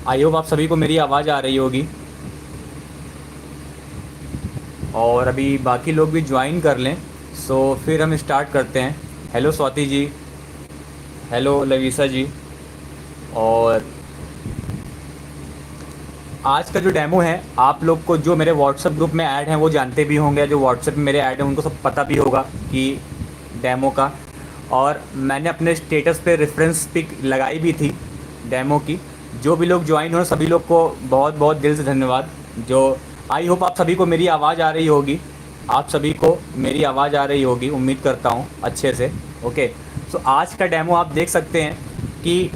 I hope आप सभी को मेरी आवाज़ आ रही होगी और अभी बाकी लोग भी ज्वाइन कर लें। सो फिर हम स्टार्ट करते हैं। हेलो स्वाति जी, हेलो लवीसा जी। और आज का जो डेमो है, आप लोग को जो मेरे व्हाट्सएप ग्रुप में ऐड हैं वो जानते भी होंगे, जो व्हाट्सएप में मेरे ऐड हैं उनको सब पता भी होगा कि डेमो का। और मैंने अपने स्टेटस पे रेफरेंस पिक लगाई भी थी डेमो की। जो भी लोग ज्वाइन हो सभी लोग को बहुत बहुत दिल से धन्यवाद। जो आई होप आप सभी को मेरी आवाज़ आ रही होगी, आप सभी को मेरी आवाज़ आ रही होगी, उम्मीद करता हूँ अच्छे से। ओके, सो आज का डेमो आप देख सकते हैं कि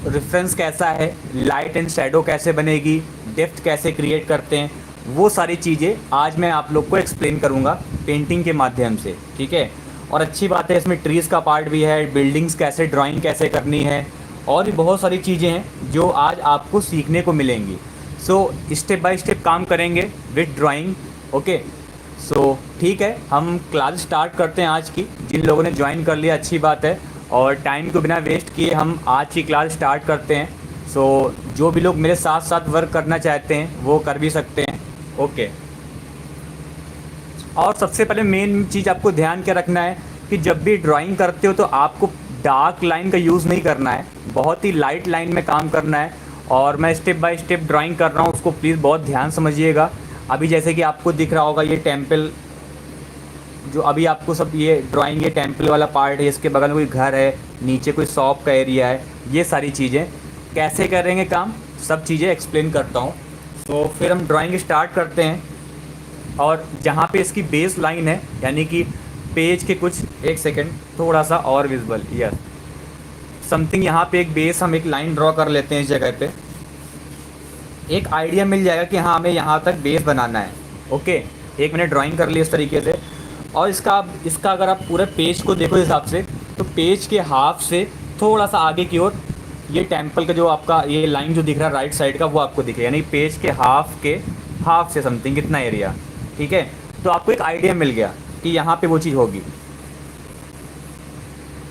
रेफरेंस कैसा है, लाइट एंड शैडो कैसे बनेगी, डेप्थ कैसे क्रिएट करते हैं, वो सारी चीज़ें आज मैं आप लोग को एक्सप्लेन करूँगा पेंटिंग के माध्यम से। ठीक है, और अच्छी बात है इसमें ट्रीज़ का पार्ट भी है, बिल्डिंग्स कैसे ड्राइंग कैसे करनी है, और भी बहुत सारी चीज़ें हैं जो आज आपको सीखने को मिलेंगी। सो स्टेप बाय स्टेप काम करेंगे विद ड्राइंग। ओके, सो ठीक है, हम क्लास स्टार्ट करते हैं आज की। जिन लोगों ने ज्वाइन कर लिया अच्छी बात है, और टाइम को बिना वेस्ट किए हम आज की क्लास स्टार्ट करते हैं। सो जो भी लोग मेरे साथ साथ वर्क करना चाहते हैं वो कर भी सकते हैं। ओके, और सबसे पहले मेन चीज़ आपको ध्यान क्या रखना है कि जब भी ड्राइंग करते हो तो आपको डार्क लाइन का यूज़ नहीं करना है, बहुत ही लाइट लाइन में काम करना है। और मैं स्टेप बाय स्टेप ड्राइंग कर रहा हूँ, उसको प्लीज़ बहुत ध्यान समझिएगा। अभी जैसे कि आपको दिख रहा होगा ये टेम्पल, जो अभी आपको सब ये ड्राइंग, ये टेम्पल वाला पार्ट है, इसके बगल में कोई घर है, नीचे कोई शॉप का एरिया है, ये सारी चीज़ें कैसे करेंगे काम, सब चीज़ें एक्सप्लेन करता हूँ। तो फिर हम ड्राइंग स्टार्ट करते हैं। और जहाँ पे इसकी बेस लाइन है, यानी कि पेज के कुछ एक सेकेंड थोड़ा सा और विजिबल, यस समथिंग, यहाँ पे एक बेस, हम एक लाइन ड्रॉ कर लेते हैं। इस जगह पे एक आइडिया मिल जाएगा कि हाँ हमें यहाँ तक बेस बनाना है। ओके, एक मैंने ड्राइंग कर ली इस तरीके से। और इसका अगर आप पूरे पेज को देखो हिसाब से, तो पेज के हाफ से थोड़ा सा आगे की ओर ये टेम्पल का जो आपका ये लाइन जो दिख रहा है राइट साइड का, वो आपको दिखे, यानी पेज के हाफ से समथिंग कितना एरिया। ठीक है, तो आपको एक आइडिया मिल गया कि यहाँ पे वो चीज़ होगी।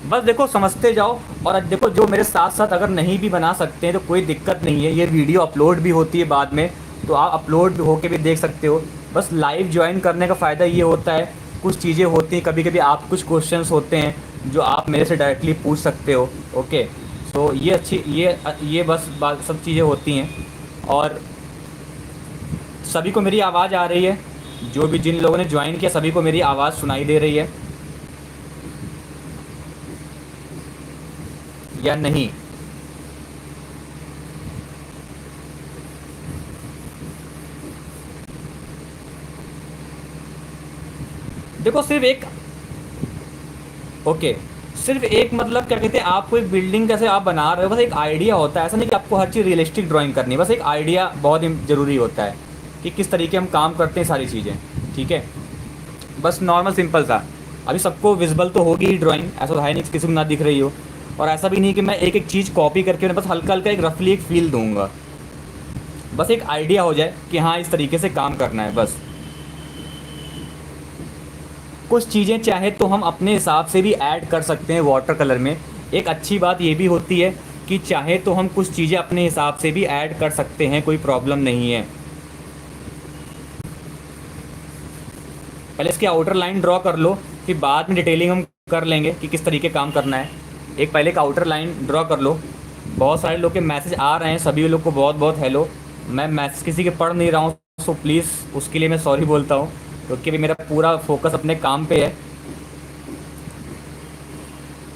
बस देखो समझते जाओ। और अब देखो, जो मेरे साथ साथ अगर नहीं भी बना सकते हैं तो कोई दिक्कत नहीं है, ये वीडियो अपलोड भी होती है बाद में, तो आप अपलोड होके भी देख सकते हो। बस लाइव ज्वाइन करने का फ़ायदा ये होता है, कुछ चीज़ें होती हैं, कभी कभी आप कुछ क्वेश्चंस होते हैं जो आप मेरे से डायरेक्टली पूछ सकते हो। ओके, तो ये अच्छी ये बस बात सब चीज़ें होती हैं। और सभी को मेरी आवाज़ आ रही है? जो भी जिन लोगों ने ज्वाइन किया सभी को मेरी आवाज़ सुनाई दे रही है या नहीं? देखो सिर्फ एक, ओके, सिर्फ एक मतलब क्या कहते हैं, आपको एक बिल्डिंग कैसे आप बना रहे हो, बस एक आइडिया होता है। ऐसा नहीं कि आपको हर चीज़ रियलिस्टिक ड्राइंग करनी है, बस एक आइडिया बहुत ज़रूरी होता है कि किस तरीके हम काम करते हैं सारी चीज़ें। ठीक है, बस नॉर्मल सिंपल सा। अभी सबको विजिबल तो होगी ही ड्राइंग, ऐसा तो है नहीं कि किसी को ना दिख रही हो। और ऐसा भी नहीं कि मैं एक एक चीज़ कॉपी करके, मैं बस हल्का हल्का एक रफली एक फील दूंगा, बस एक आइडिया हो जाए कि हाँ इस तरीके से काम करना है। बस कुछ चीज़ें चाहे तो हम अपने हिसाब से भी ऐड कर सकते हैं वाटर कलर में। एक अच्छी बात ये भी होती है कि चाहे तो हम कुछ चीज़ें अपने हिसाब से भी ऐड कर सकते हैं, कोई प्रॉब्लम नहीं है। पहले इसकी आउटर लाइन ड्रॉ कर लो, फिर बाद में डिटेलिंग हम कर लेंगे कि किस तरीके काम करना है। एक पहले एक आउटर लाइन ड्रॉ कर लो। बहुत सारे लोग के मैसेज आ रहे हैं, सभी लोग को बहुत बहुत हेलो। मैं मैसेज किसी के पढ़ नहीं रहा हूँ, सो प्लीज़ उसके लिए मैं सॉरी बोलता हूँ, क्योंकि अभी मेरा पूरा फोकस अपने काम पे है।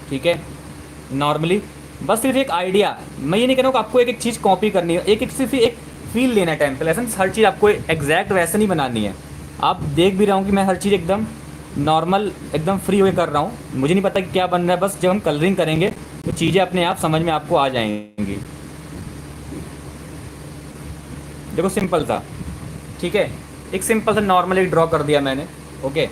ठीक है, नॉर्मली बस सिर्फ एक आइडिया, मैं ये नहीं कह रहा हूँ कि आपको एक एक चीज़ कॉपी करनी है, एक एक सिर्फ एक फील लेना है टेम्पल। ऐसा हर चीज़ आपको एग्जैक्ट वैसे नहीं बनानी है। आप देख भी रहा हूँ कि मैं हर चीज़ एकदम नॉर्मल, एकदम फ्री होकर कर रहा हूँ। मुझे नहीं पता कि क्या बन रहा है, बस जब हम कलरिंग करेंगे तो चीज़ें अपने आप समझ में आपको आ जाएंगी। देखो सिंपल था, ठीक है, एक सिंपल सा नॉर्मल एक ड्रॉ कर दिया मैंने। ओके,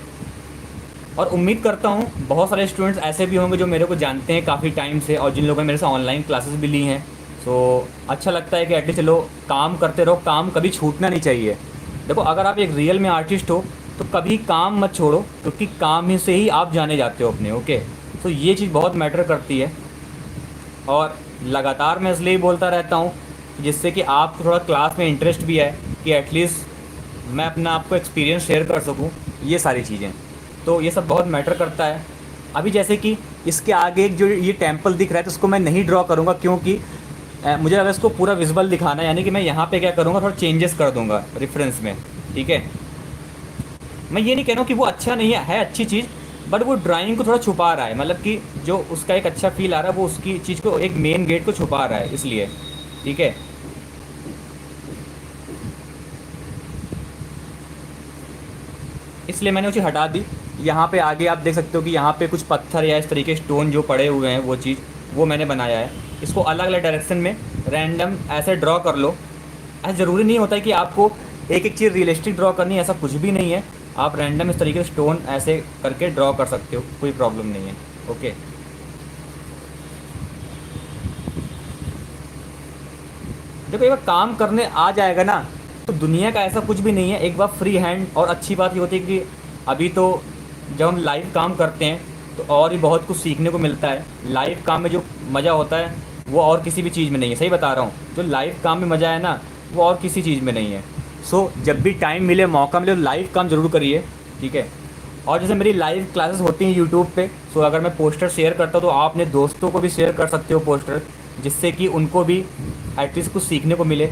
और उम्मीद करता हूँ बहुत सारे स्टूडेंट्स ऐसे भी होंगे जो मेरे को जानते हैं काफ़ी टाइम से, और जिन लोगों ने मेरे से ऑनलाइन क्लासेस भी ली हैं। सो अच्छा लगता है कि एटलीस्ट चलो काम करते रहो, काम कभी छूटना नहीं चाहिए। देखो अगर आप एक रियल में आर्टिस्ट हो तो कभी काम मत छोड़ो, क्योंकि काम ही से ही आप जाने जाते हो अपने। ओके, तो ये चीज़ बहुत मैटर करती है। और लगातार मैं इसलिए बोलता रहता हूँ जिससे कि आपको थोड़ा क्लास में इंटरेस्ट भी है, कि एटलीस्ट मैं अपना आपको एक्सपीरियंस शेयर कर सकूं, ये सारी चीज़ें। तो ये सब बहुत मैटर करता है। अभी जैसे कि इसके आगे एक जो ये टेम्पल दिख रहा है, तो उसको मैं नहीं ड्रॉ करूँगा, क्योंकि मुझे अगर इसको पूरा विजुअल दिखाना है, यानी कि मैं यहाँ पे क्या करूँगा, थोड़ा चेंजेस कर दूँगा रेफरेंस में, ठीक है। मैं ये नहीं कह रहा हूँ कि वो अच्छा नहीं है अच्छी चीज़, बट वो ड्राइंग को थोड़ा छुपा रहा है, मतलब कि जो उसका एक अच्छा फील आ रहा है वो उसकी चीज़ को, एक मेन गेट को छुपा रहा है, इसलिए, ठीक है। इसलिए मैंने उसे हटा दी। यहाँ पे आगे आप देख सकते हो कि यहाँ पे कुछ पत्थर या इस तरीके स्टोन जो पड़े हुए हैं, वो चीज़ वो मैंने बनाया है। इसको अलग अलग डायरेक्शन में रैंडम ऐसे ड्रॉ कर लो। ऐसा ज़रूरी नहीं होता है कि आपको एक एक चीज़ रियलिस्टिक ड्रॉ करनी है, ऐसा कुछ भी नहीं है। आप रैंडम इस तरीके से स्टोन ऐसे करके ड्रॉ कर सकते हो, कोई प्रॉब्लम नहीं है। ओके, देखो एक बार काम करने आ जाएगा ना, तो दुनिया का ऐसा कुछ भी नहीं है। एक बार फ्री हैंड, और अच्छी बात ये होती है कि अभी तो जब हम लाइव काम करते हैं तो और भी बहुत कुछ सीखने को मिलता है। लाइव काम में जो मज़ा होता है वो और किसी भी चीज़ में नहीं है, सही बता रहा हूँ। जो लाइव काम में मज़ा है ना, वो और किसी चीज़ में नहीं है। सो जब भी टाइम मिले, मौका मिले, तो लाइव काम ज़रूर करिए, ठीक है। और जैसे मेरी लाइव क्लासेस होती हैं यूट्यूब पे, सो अगर मैं पोस्टर शेयर करता हूँ तो आप अपने दोस्तों को भी शेयर कर सकते हो पोस्टर, जिससे कि उनको भी एटलीस्ट कुछ सीखने को मिले।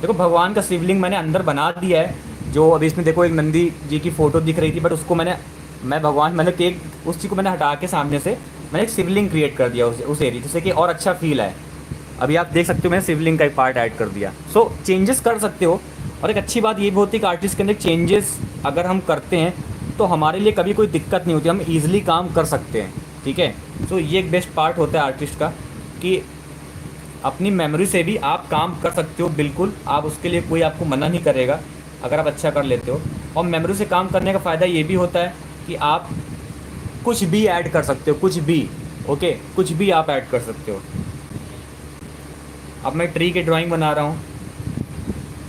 देखो भगवान का शिवलिंग मैंने अंदर बना दिया है। जो अभी इसमें देखो एक नंदी जी की फ़ोटो दिख रही थी, बट उसको मैं भगवान मतलब कि एक उस चीज़ को मैंने हटा के सामने से मैंने एक शिवलिंग क्रिएट कर दिया उस एरिया, जिससे कि और अच्छा फील है। अभी आप देख सकते हो मैंने शिवलिंग का एक पार्ट ऐड कर दिया। सो चेंजेस कर सकते हो। और एक अच्छी बात ये भी होती है कि आर्टिस्ट के अंदर चेंजेस अगर हम करते हैं तो हमारे लिए कभी कोई दिक्कत नहीं होती, हम ईजिली काम कर सकते हैं, ठीक है। सो ये एक बेस्ट पार्ट होता है आर्टिस्ट का, कि अपनी मेमोरी से भी आप काम कर सकते हो, बिल्कुल। आप उसके लिए कोई आपको मना नहीं करेगा अगर आप अच्छा कर लेते हो। और मेमोरी से काम करने का फ़ायदा ये भी होता है कि आप कुछ भी ऐड कर सकते हो, कुछ भी, ओके, कुछ भी आप ऐड कर सकते हो। अब मैं ट्री की ड्राइंग बना रहा हूँ,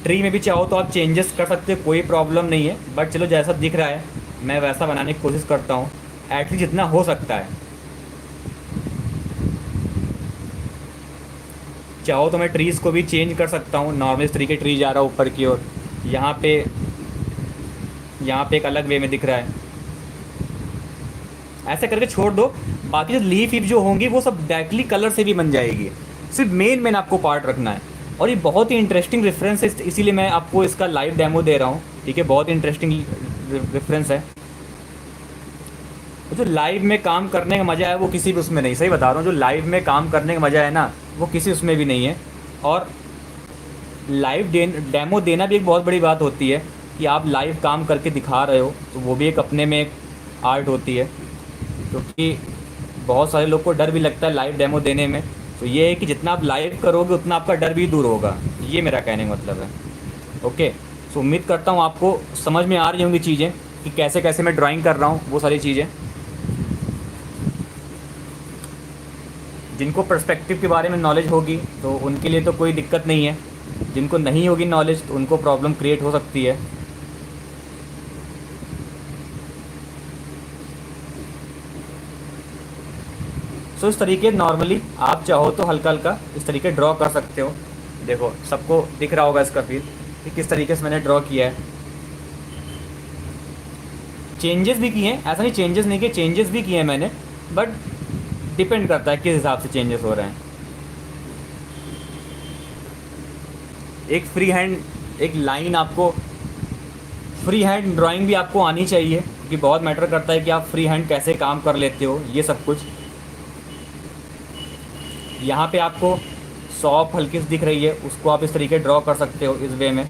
ट्री में भी चाहो तो आप चेंजेस कर सकते हो, कोई प्रॉब्लम नहीं है। बट चलो जैसा दिख रहा है मैं वैसा बनाने की कोशिश करता हूँ, एटलीस्ट जितना हो सकता है। चाहो तो मैं ट्रीज़ को भी चेंज कर सकता हूँ। नॉर्मल इस तरीके ट्री जा रहा है ऊपर की ओर, यहाँ पे एक अलग वे में दिख रहा है, ऐसे करके छोड़ दो। बाकी जो लीफ ईफ जो होंगी वो सब डायरेक्टली कलर से भी बन जाएगी। सिर्फ मेन आपको पार्ट रखना है। और ये बहुत ही इंटरेस्टिंग रेफरेंस है, इसीलिए मैं आपको इसका लाइव डेमो दे रहा हूँ, ठीक है। बहुत इंटरेस्टिंग रेफरेंस है। तो जो लाइव में काम करने का मज़ा है वो किसी भी उसमें नहीं, सही बता रहा हूँ। जो लाइव में काम करने का मज़ा है ना, वो किसी उसमें भी नहीं है। और लाइव डेमो देना भी एक बहुत बड़ी बात होती है, कि आप लाइव काम करके दिखा रहे हो, तो वो भी एक अपने में एक आर्ट होती है। क्योंकि बहुत सारे लोग को डर भी लगता है लाइव डेमो देने में। तो ये है कि जितना आप लाइव करोगे उतना आपका डर भी दूर होगा, ये मेरा कहने का मतलब है। ओके, सो उम्मीद करता हूँ आपको समझ में आ रही होंगी चीज़ें, कि कैसे कैसे मैं ड्राइंग कर रहा हूँ, वो सारी चीज़ें। जिनको पर्सपेक्टिव के बारे में नॉलेज होगी तो उनके लिए तो कोई दिक्कत नहीं है, जिनको नहीं होगी नॉलेज तो उनको प्रॉब्लम क्रिएट हो सकती है। सो इस तरीके नॉर्मली आप चाहो तो हल्का हल्का इस तरीके ड्रॉ कर सकते हो। देखो सबको दिख रहा होगा इसका फील कि किस तरीके से मैंने ड्रॉ किया है। चेंजेस भी किए हैं, ऐसा नहीं चेंजेस नहीं किए, चेंजेस भी किए हैं मैंने, बट डिपेंड करता है किस हिसाब से चेंजेस हो रहे हैं। एक फ्री हैंड, एक लाइन आपको, फ्री हैंड ड्राइंग भी आपको आनी चाहिए, क्योंकि बहुत मैटर करता है कि आप फ्री हैंड कैसे काम कर लेते हो, ये सब कुछ। यहाँ पे आपको सॉफ्ट हल्की सी दिख रही है, उसको आप इस तरीके ड्रॉ कर सकते हो, इस वे में।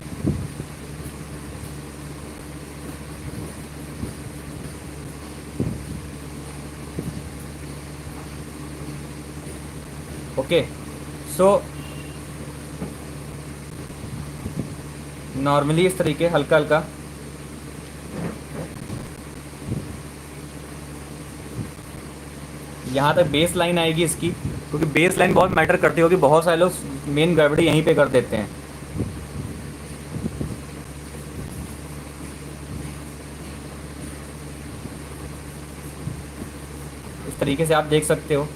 ओके, सो नॉर्मली इस तरीके हल्का हल्का यहाँ तक बेस लाइन आएगी इसकी, क्योंकि बेस लाइन बहुत मैटर करती होगी। बहुत सारे लोग मेन गड़बड़ी यहीं पे कर देते हैं। इस तरीके से आप देख सकते हो।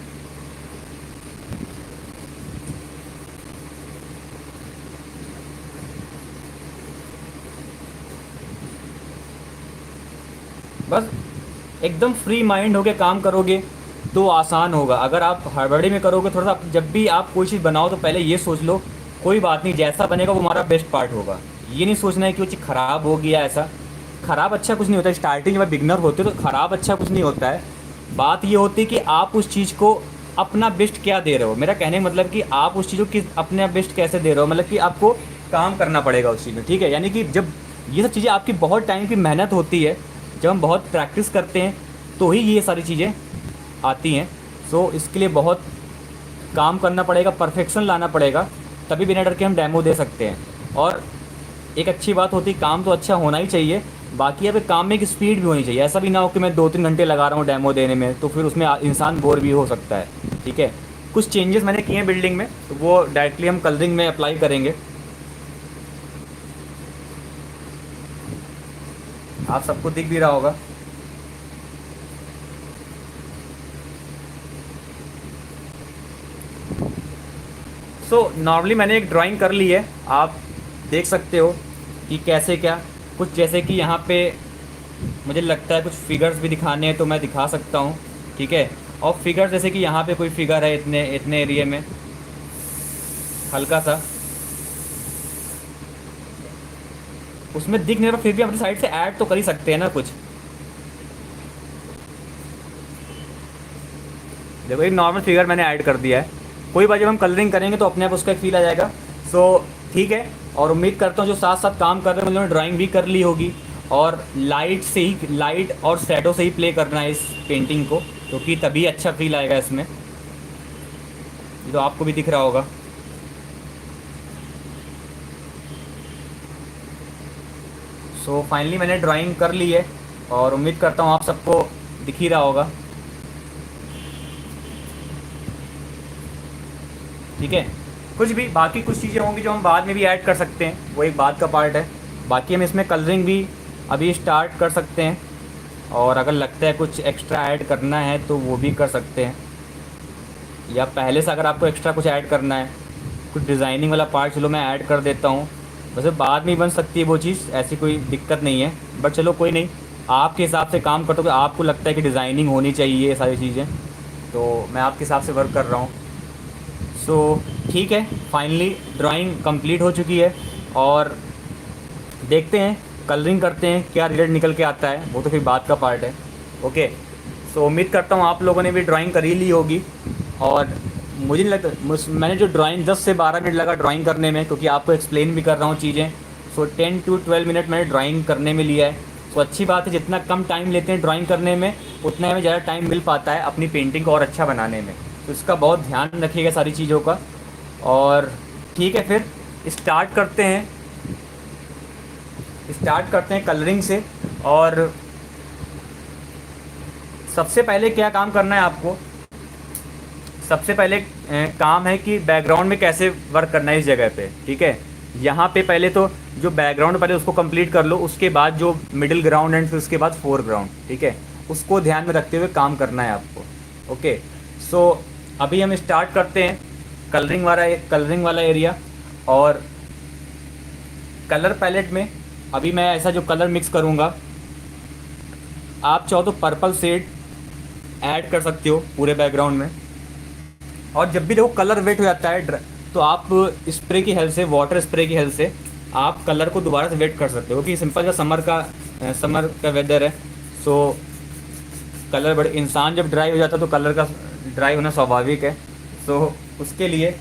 बस एकदम फ्री माइंड होके काम करोगे तो आसान होगा। अगर आप हड़बड़ी में करोगे थोड़ा सा, जब भी आप कोई चीज़ बनाओ तो पहले ये सोच लो कोई बात नहीं, जैसा बनेगा वो हमारा बेस्ट पार्ट होगा। ये नहीं सोचना है कि वो चीज़ ख़राब होगी या ऐसा। ख़राब अच्छा कुछ नहीं होता है, स्टार्टिंग जब बिगनर होते हो तो ख़राब अच्छा कुछ नहीं होता है। बात ये होती है कि आप उस चीज़ को अपना बेस्ट क्या दे रहे हो। मेरा कहने का मतलब कि आप उस चीज़ को किस अपने बेस्ट कैसे दे रहे हो, मतलब कि आपको काम करना पड़ेगा उस चीज़ में, ठीक है। यानी कि जब ये सब चीज़ें आपकी बहुत टाइम की मेहनत होती है, जब हम बहुत प्रैक्टिस करते हैं तो ही ये सारी चीज़ें आती हैं। सो इसके लिए बहुत काम करना पड़ेगा, परफेक्शन लाना पड़ेगा, तभी बिना डर के हम डेमो दे सकते हैं। और एक अच्छी बात होती है, काम तो अच्छा होना ही चाहिए, बाकी यहाँ पे काम में एक स्पीड भी होनी चाहिए। ऐसा भी ना हो कि मैं 2-3 घंटे लगा रहा हूँ डेमो देने में, तो फिर उसमें इंसान बोर भी हो सकता है, ठीक है। कुछ चेंजेस मैंने किए हैं बिल्डिंग में, तो वो डायरेक्टली हम कलरिंग में अप्लाई करेंगे। आप सबको दिख भी रहा होगा। सो नॉर्मली मैंने एक ड्राइंग कर ली है, आप देख सकते हो कि कैसे क्या। कुछ जैसे कि यहाँ पे मुझे लगता है कुछ फिगर्स भी दिखाने हैं तो मैं दिखा सकता हूँ, ठीक है। और फिगर जैसे कि यहाँ पे कोई फिगर है इतने इतने एरिया में, हल्का सा उसमें दिख नहीं रहा, फिर भी अपनी साइड से ऐड तो कर ही सकते हैं ना कुछ। देखो एक नॉर्मल फिगर मैंने ऐड कर दिया है, कोई बात, जब हम कलरिंग करेंगे तो अपने आप उसका एक फील आ जाएगा। सो ठीक है। और उम्मीद करता हूँ जो साथ साथ काम कर रहे हैं उन लोगों ने ड्राइंग भी कर ली होगी, और लाइट से ही, लाइट और शैडो से ही प्ले करना है इस पेंटिंग को, क्योंकि तभी अच्छा फील आएगा इसमें। ये तो आपको भी दिख रहा होगा। सो फाइनली मैंने ड्राइंग कर ली है और उम्मीद करता हूँ आप सबको दिख ही रहा होगा, ठीक है। कुछ भी बाकी कुछ चीज़ें होंगी जो हम बाद में भी ऐड कर सकते हैं, वो एक बात का पार्ट है। बाकी हम इसमें कलरिंग भी अभी स्टार्ट कर सकते हैं, और अगर लगता है कुछ एक्स्ट्रा ऐड करना है तो वो भी कर सकते हैं, या पहले से अगर आपको एक्स्ट्रा कुछ ऐड करना है, कुछ डिज़ाइनिंग वाला पार्ट, चलो मैं ऐड कर देता हूँ। वैसे बाद में ही बन सकती है वो चीज़, ऐसी कोई दिक्कत नहीं है, बट चलो कोई नहीं, आपके हिसाब से काम करते हो, आपको लगता है कि डिज़ाइनिंग होनी चाहिए ये सारी चीज़ें, तो मैं आपके हिसाब से वर्क कर रहा हूँ। सो ठीक है, फाइनली ड्राइंग कंप्लीट हो चुकी है, और देखते हैं कलरिंग करते हैं क्या रिजल्ट निकल के आता है, वो तो फिर बात का पार्ट है। ओके। सो उम्मीद करता हूँ आप लोगों ने भी ड्राइंग कर ही ली होगी, और मुझे नहीं लगता मैंने जो ड्राइंग 10 से 12 मिनट लगा ड्राइंग करने में, क्योंकि आपको एक्सप्लेन भी कर रहा हूँ चीज़ें। सो 10 to 12 मिनट मैंने ड्राइंग करने में लिया है। तो अच्छी बात है, जितना कम टाइम लेते हैं ड्राइंग करने में उतना हमें ज़्यादा टाइम मिल पाता है अपनी पेंटिंग को और अच्छा बनाने में। तो इसका बहुत ध्यान रखिएगा सारी चीज़ों का। और ठीक है, फिर स्टार्ट करते हैं कलरिंग से। और सबसे पहले क्या काम करना है आपको, सबसे पहले काम है कि बैकग्राउंड में कैसे वर्क करना है इस जगह पे, ठीक है। यहाँ पे पहले तो जो बैकग्राउंड पहले उसको कंप्लीट कर लो, उसके बाद जो मिडिल ग्राउंड एंड फिर उसके बाद फोरग्राउंड, ठीक है, उसको ध्यान में रखते हुए काम करना है आपको। ओके। सो अभी हम स्टार्ट करते हैं कलरिंग वाला एरिया। और कलर पैलेट में अभी मैं ऐसा जो कलर मिक्स करूँगा, आप चाहो तो पर्पल शेड ऐड कर सकते हो पूरे बैकग्राउंड में। और जब भी देखो कलर वेट हो जाता है तो आप स्प्रे की हेल्प से, वाटर स्प्रे की हेल्प से आप कलर को दोबारा से वेट कर सकते हो, क्योंकि सिंपल का समर का वेदर है। सो कलर बड़े, इंसान जब ड्राई हो जाता है तो कलर का ड्राई होना स्वाभाविक है। सो उसके लिए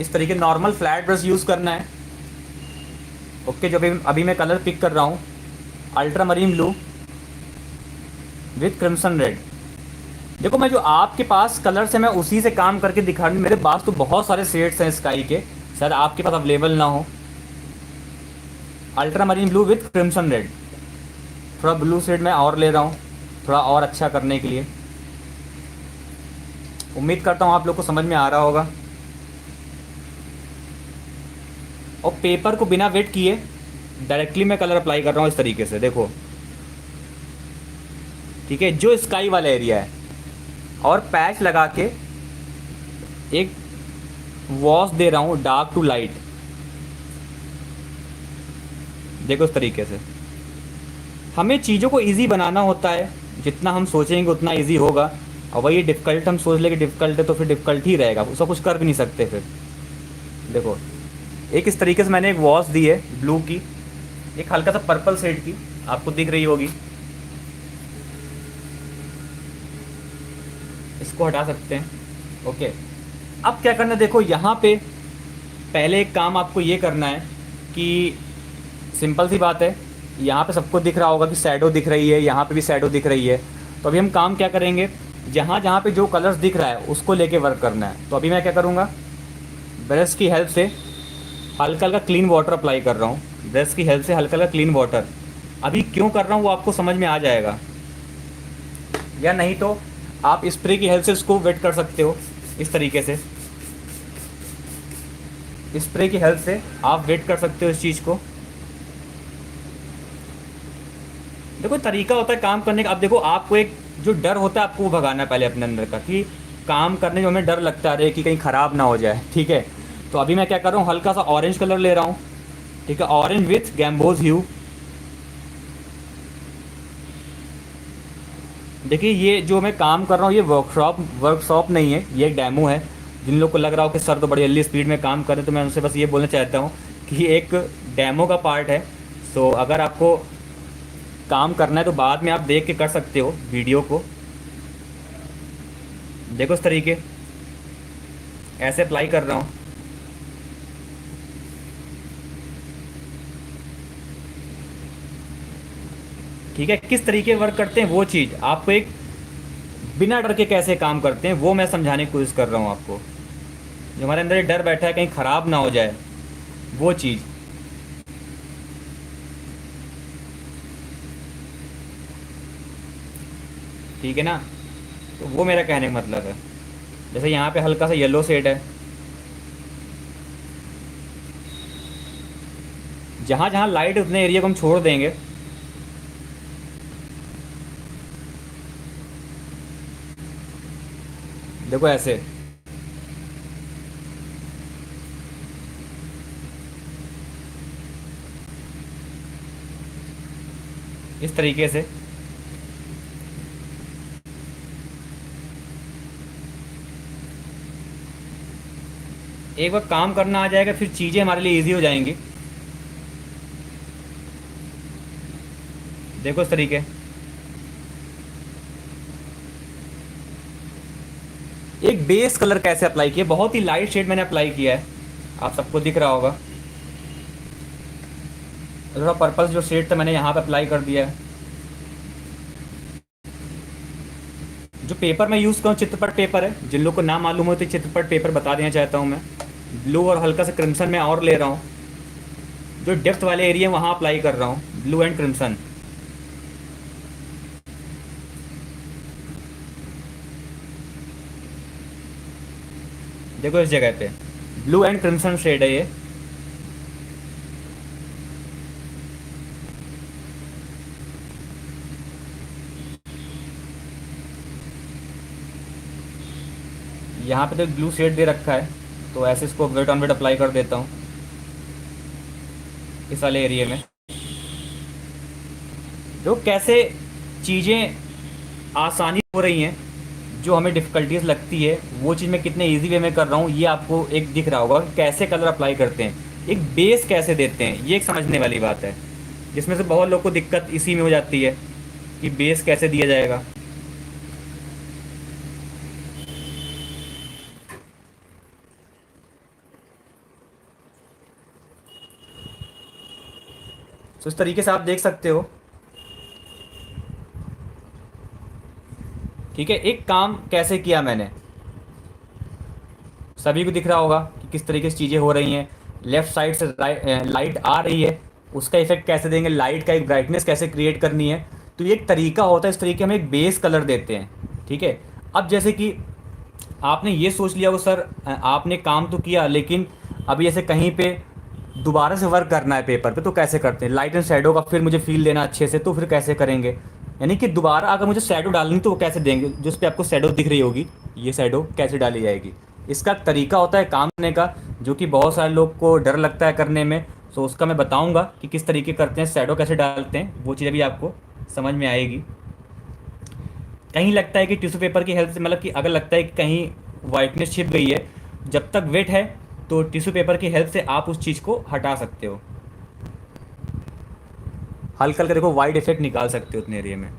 इस तरीके नॉर्मल फ्लैट ब्रश यूज़ करना है। ओके। जब अभी मैं कलर पिक कर रहा हूँ, ultramarine blue with crimson red. देखो मैं जो आपके पास कलर्स है मैं उसी से काम करके दिखा रही, मेरे पास तो बहुत सारे शेड्स हैं स्काई के, शायद आपके पास अवेलेबल ना हो। Ultra marine blue with crimson red, थोड़ा ब्लू शेड मैं और ले रहा हूँ थोड़ा और अच्छा करने के लिए। उम्मीद करता हूँ आप लोग को समझ में आ रहा होगा। और पेपर को बिना वेट किए डायरेक्टली मैं कलर अप्लाई कर रहा हूँ इस तरीके से, देखो, ठीक है, जो स्काई वाला एरिया है। और पैच लगा के एक वॉश दे रहा हूँ डार्क टू लाइट, देखो इस तरीके से। हमें चीज़ों को ईज़ी बनाना होता है, जितना हम सोचेंगे उतना ईज़ी होगा। और वही डिफ़िकल्ट हम सोच लें कि डिफ़िकल्ट है तो फिर डिफ़िकल्ट ही रहेगा, उसका कुछ कर भी नहीं सकते फिर। देखो, एक इस तरीके से मैंने एक वॉच दी है ब्लू की, एक हल्का सा पर्पल शेड की, आपको दिख रही होगी। इसको हटा सकते हैं। ओके, अब क्या करना है, देखो यहाँ पे पहले एक काम आपको ये करना है कि सिंपल सी बात है, यहाँ पे सबको दिख रहा होगा कि शैडो दिख रही है, यहाँ पे भी शैडो दिख रही है। तो अभी हम काम क्या करेंगे, जहाँ जहाँ पे जो कलर्स दिख रहा है उसको लेके वर्क करना है। तो अभी मैं क्या करूँगा, ब्रश की हेल्प से हल्का हल्का क्लीन वाटर अप्लाई कर रहा हूँ। ब्रश की हेल्प से हल्का हल्का क्लीन वाटर अभी क्यों कर रहा हूँ वो आपको समझ में आ जाएगा, या नहीं तो आप स्प्रे की हेल्प से इसको वेट कर सकते हो। इस तरीके से स्प्रे की हेल्प से आप वेट कर सकते हो इस चीज़ को। देखो, तरीका होता है काम करने का। अब देखो, आपको एक जो डर होता है आपको वो भगाना है पहले अपने अंदर का, कि काम करने में हमें डर लगता है कि कहीं ख़राब ना हो जाए। ठीक है, तो अभी मैं क्या कर रहा हूँ, हल्का सा ऑरेंज कलर ले रहा हूँ। ठीक है, ऑरेंज विथ गैम्बोज ह्यू। देखिए, ये जो मैं काम कर रहा हूँ ये वर्कशॉप नहीं है, ये एक डेमो है। जिन लोग को लग रहा हो कि सर तो बड़ी जल्दी स्पीड में काम कर रहे हैं, तो मैं उनसे बस ये बोलना चाहता हूँ कि ये एक डेमो का पार्ट है। सो अगर आपको काम करना है तो बाद में आप देख के कर सकते हो वीडियो को। देखो, इस तरीके ऐसे अप्लाई कर रहा हूँ। ठीक है, किस तरीके वर्क करते हैं वो चीज़ आपको एक बिना डर के कैसे काम करते हैं वो मैं समझाने की कोशिश कर रहा हूँ आपको। जो हमारे अंदर ये डर बैठा है कहीं ख़राब ना हो जाए, वो चीज़। ठीक है ना, तो वो मेरा कहने का मतलब है। जैसे यहाँ पे हल्का सा येलो शेड है, जहाँ जहाँ लाइट है उतने एरिया को हम छोड़ देंगे। देखो ऐसे, इस तरीके से। एक बार काम करना आ जाएगा फिर चीज़ें हमारे लिए इजी हो जाएंगी। देखो इस तरीके, एक बेस कलर कैसे अप्लाई किया, बहुत ही लाइट शेड मैंने अप्लाई किया है, आप सबको दिख रहा होगा। थोड़ा पर्पल जो शेड था मैंने यहाँ पे अप्लाई कर दिया है। जो पेपर मैं यूज़ करूँ चित्रपट पेपर है, जिन लोग को ना मालूम हो तो चित्रपट पेपर बता देना चाहता हूँ मैं। ब्लू और हल्का सा क्रिम्सन में और ले रहा हूँ, जो डेप्थ वाले एरिया वहाँ अप्लाई कर रहा हूँ, ब्लू एंड क्रिम्सन। देखो इस जगह पे ब्लू एंड क्रिम्सन शेड है ये। यहाँ पे तो ब्लू शेड दे रखा है, तो ऐसे इसको वेट ऑन वेट अप्लाई कर देता हूँ इस वाले एरिया में। तो कैसे चीज़ें आसानी हो रही हैं, जो हमें डिफ़िकल्टीज लगती है वो चीज़ मैं कितने इजी वे में कर रहा हूँ ये आपको एक दिख रहा होगा। कैसे कलर अप्लाई करते हैं, एक बेस कैसे देते हैं, ये एक समझने वाली बात है, जिसमें से बहुत लोग को दिक्कत इसी में हो जाती है कि बेस कैसे दिया जाएगा। तो इस तरीके से आप देख सकते हो। ठीक है, एक काम कैसे किया मैंने, सभी को दिख रहा होगा कि किस तरीके से चीज़ें हो रही हैं। लेफ़्ट साइड से लाइट आ रही है, उसका इफेक्ट कैसे देंगे, लाइट का एक ब्राइटनेस कैसे क्रिएट करनी है। तो ये एक तरीका होता है, इस तरीके हम एक बेस कलर देते हैं। ठीक है, अब जैसे कि आपने ये सोच लिया हो सर आपने काम तो किया लेकिन अभी ऐसे कहीं पे दोबारा से वर्क करना है पेपर पे, तो कैसे करते हैं, लाइट एंड शेडो का फिर मुझे फील देना अच्छे से, तो फिर कैसे करेंगे। यानी कि दोबारा अगर मुझे शैडो डालनी तो वो कैसे देंगे, जिस पे आपको शैडो दिख रही होगी, ये शैडो कैसे डाली जाएगी। इसका तरीका होता है काम करने का, जो कि बहुत सारे लोग को डर लगता है करने में। सो उसका मैं बताऊंगा कि किस तरीके करते हैं, शैडो कैसे डालते हैं, वो चीज़ अभी आपको समझ में आएगी। कहीं लगता है कि टिश्यू पेपर की हेल्प से, मतलब कि अगर लगता है कि कहीं वाइटनेस छिप गई है, जब तक वेट है तो टिश्यू पेपर की हेल्प से आप उस चीज़ को हटा सकते हो, हल्का हल्का देखो वाइट इफेक्ट निकाल सकते हो उतने एरिया में।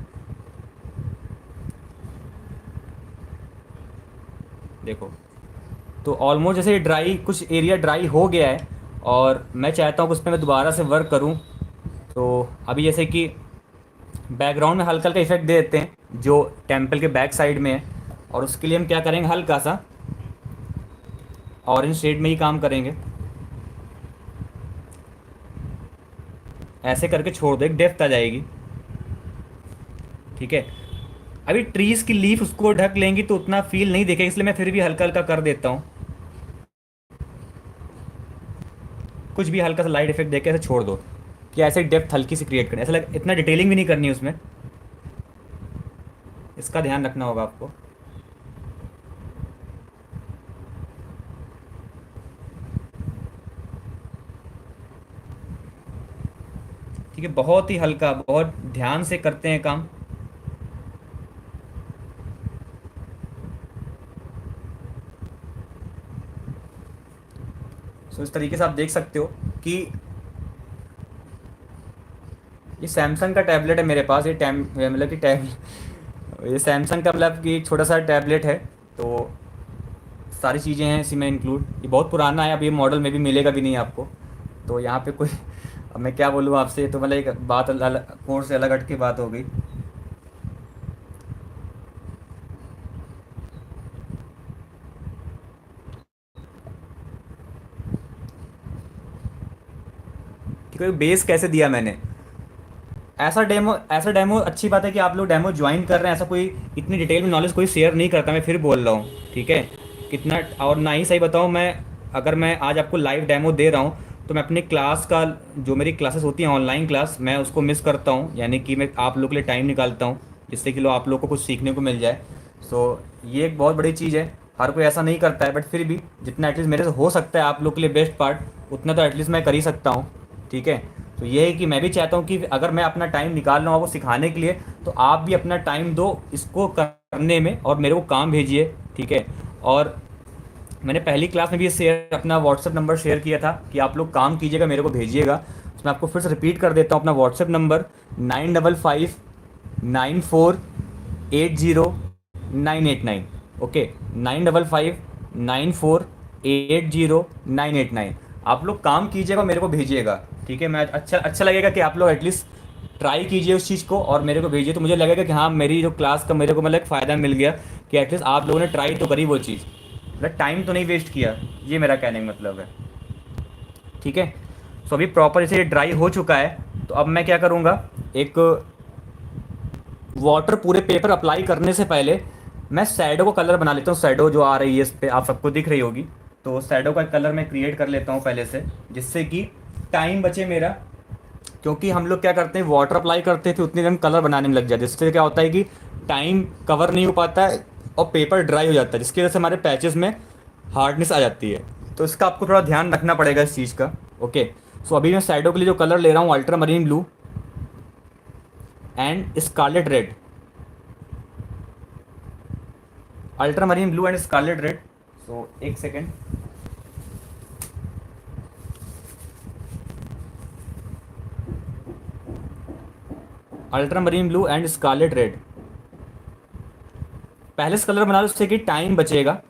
देखो, तो ऑलमोस्ट जैसे ड्राई, कुछ एरिया ड्राई हो गया है और मैं चाहता हूँ कि उस पर मैं दोबारा से वर्क करूँ। तो अभी जैसे कि बैकग्राउंड में हल्का हल्का इफेक्ट दे देते हैं जो टेम्पल के बैक साइड में है, और उसके लिए हम क्या करेंगे, हल्का सा ऑरेंज शेड में ही काम करेंगे। ऐसे करके छोड़ दो, एक डेप्थ आ जाएगी। ठीक है, अभी ट्रीज़ की लीफ उसको ढक लेंगी तो उतना फील नहीं देखेगा, इसलिए मैं फिर भी हल्का हल्का कर देता हूँ। कुछ भी हल्का सा लाइट इफेक्ट देके ऐसे छोड़ दो, कि ऐसे डेप्थ हल्की सी क्रिएट करनी, ऐसा लग, इतना डिटेलिंग भी नहीं करनी है उसमें, इसका ध्यान रखना होगा आपको। ठीक है, बहुत ही हल्का, बहुत ध्यान से करते हैं काम। सो इस तरीके से आप देख सकते हो कि ये सैमसंग का टैबलेट है मेरे पास, ये मतलब कि टैब ये सैमसंग का मतलब कि छोटा सा टैबलेट है, तो सारी चीज़ें हैं इसी में इंक्लूड। ये बहुत पुराना है, अब ये मॉडल में भी मिलेगा भी नहीं आपको, तो यहाँ पे कोई अब मैं क्या बोलूँ आपसे, तो मतलब एक बात अलग, कोर्स से अलग हट के बात हो गई। कि कोई बेस कैसे दिया मैंने, ऐसा डेमो अच्छी बात है कि आप लोग डेमो ज्वाइन कर रहे हैं, ऐसा कोई इतनी डिटेल में नॉलेज कोई शेयर नहीं करता, मैं फिर बोल रहा हूँ। ठीक है, कितना, और ना ही सही बताऊँ मैं, अगर मैं आज आपको लाइव डेमो दे रहा हूँ तो मैं अपनी क्लास का, जो मेरी क्लासेस होती हैं ऑनलाइन क्लास, मैं उसको मिस करता हूँ, यानी कि मैं आप लोग के लिए टाइम निकालता हूँ जिससे कि लो आप लोग को कुछ सीखने को मिल जाए। सो ये एक बहुत बड़ी चीज़ है, हर कोई ऐसा नहीं करता है, बट फिर भी जितना एटलीस्ट मेरे से हो सकता है आप लोग के लिए बेस्ट पार्ट, उतना तो एटलीस्ट मैं कर ही सकता हूँ। ठीक है, तो ये है कि मैं भी चाहता हूँ कि अगर मैं अपना टाइम निकाल रहा हूँ आपको सिखाने के लिए, तो आप भी अपना टाइम दो इसको करने में और मेरे को काम भेजिए। ठीक है, और मैंने पहली क्लास में भी ये शेयर, अपना व्हाट्सएप नंबर शेयर किया था कि आप लोग काम कीजिएगा, मेरे को भेजिएगा। तो मैं आपको फिर से रिपीट कर देता हूँ अपना व्हाट्सएप नंबर, 9559480989। ओके, 9559480989। आप लोग काम कीजिएगा, मेरे को भेजिएगा। ठीक है, मैं अच्छा अच्छा लगेगा कि आप लोग एटलीस्ट ट्राई कीजिए उस चीज़ को और मेरे को भेजिए, तो मुझे लगेगा कि हाँ मेरी जो क्लास का मेरे को मतलब एक फ़ायदा मिल गया, कि एटलीस्ट आप लोगों ने ट्राई तो करी वो चीज़, मतलब टाइम तो नहीं वेस्ट किया, ये मेरा कहने का मतलब है। ठीक है, सो अभी प्रॉपर इसे ड्राई हो चुका है, तो अब मैं क्या करूँगा, एक वाटर पूरे पेपर अप्लाई करने से पहले मैं शैडो को कलर बना लेता हूँ। शैडो जो आ रही है इस पर आप सबको दिख रही होगी, तो शैडो का कलर मैं क्रिएट कर लेता हूँ पहले से, जिससे कि टाइम बचे मेरा। क्योंकि हम लोग क्या करते हैं, वाटर अप्लाई करते थे उतनी देर में कलर बनाने में लग जाते, जिससे क्या होता है कि टाइम कवर नहीं हो पाता है और पेपर ड्राई हो जाता है, जिसकी वजह से हमारे पैचेस में हार्डनेस आ जाती है। तो इसका आपको थोड़ा ध्यान रखना पड़ेगा इस चीज़ का। ओके, सो अभी मैं शैडो के लिए जो कलर ले रहा हूँ, ultramarine blue and scarlet red, ultramarine blue and scarlet red. So एक second, ultramarine blue and scarlet red, पहले से कलर बना लो उससे कि टाइम बचेगा।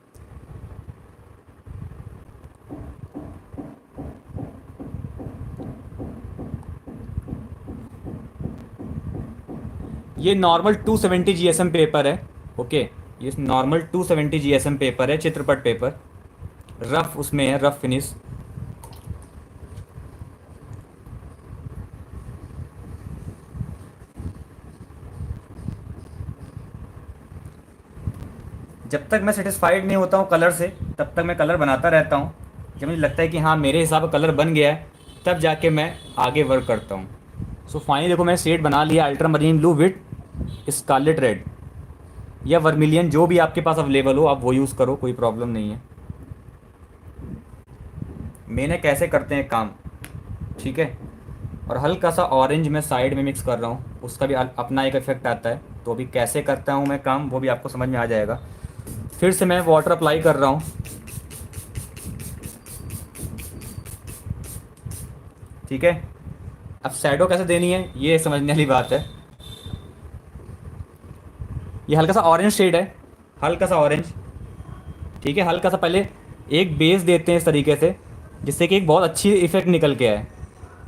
ये नॉर्मल 270 जीएसएम पेपर है। ओके, ये नॉर्मल 270 जीएसएम पेपर है, चित्रपट पेपर, रफ उसमें है, रफ फिनिश। जब तक मैं सेटिस्फाइड नहीं होता हूँ कलर से, तब तक मैं कलर बनाता रहता हूँ। जब मुझे लगता है कि हाँ मेरे हिसाब का कलर बन गया है, तब जाके मैं आगे वर्क करता हूँ। सो फाइनली देखो मैं शेड बना लिया, ultramarine blue with scarlet red या वर्मिलियन, जो भी आपके पास अवेलेबल हो आप वो यूज़ करो, कोई प्रॉब्लम नहीं है। मैंने कैसे करते हैं काम, ठीक है। और हल्का सा ऑरेंज मैं साइड में मिक्स कर रहा हूँ, उसका भी अपना एक इफेक्ट आता है। तो अभी कैसे करता हूँ मैं काम, वो भी आपको समझ में आ जाएगा। फिर से मैं वाटर अप्लाई कर रहा हूँ। ठीक है। अब शैडो कैसे देनी है ये समझने वाली बात है। ये हल्का सा ऑरेंज शेड है, हल्का सा ऑरेंज। ठीक है, हल्का सा पहले एक बेस देते हैं इस तरीके से, जिससे कि एक बहुत अच्छी इफेक्ट निकल के आए।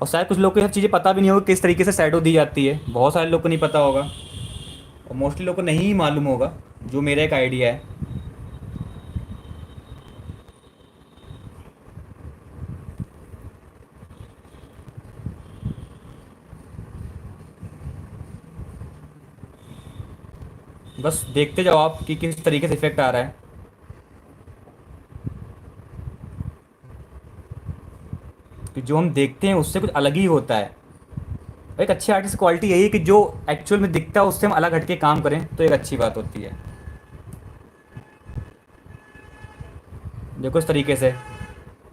और शायद कुछ लोग को ये सब चीज़ें पता भी नहीं होगा किस तरीके से शैडो दी जाती है, बहुत सारे लोग को नहीं पता होगा, और मोस्टली लोग को नहीं ही मालूम होगा, जो मेरा एक आइडिया है। बस देखते जाओ आप कि किस तरीके से इफेक्ट आ रहा है। कि जो हम देखते हैं उससे कुछ अलग ही होता है। एक अच्छे आर्टिस्ट की क्वालिटी यही है कि जो एक्चुअल में दिखता है उससे हम अलग हटके काम करें, तो एक अच्छी बात होती है। देखो इस तरीके से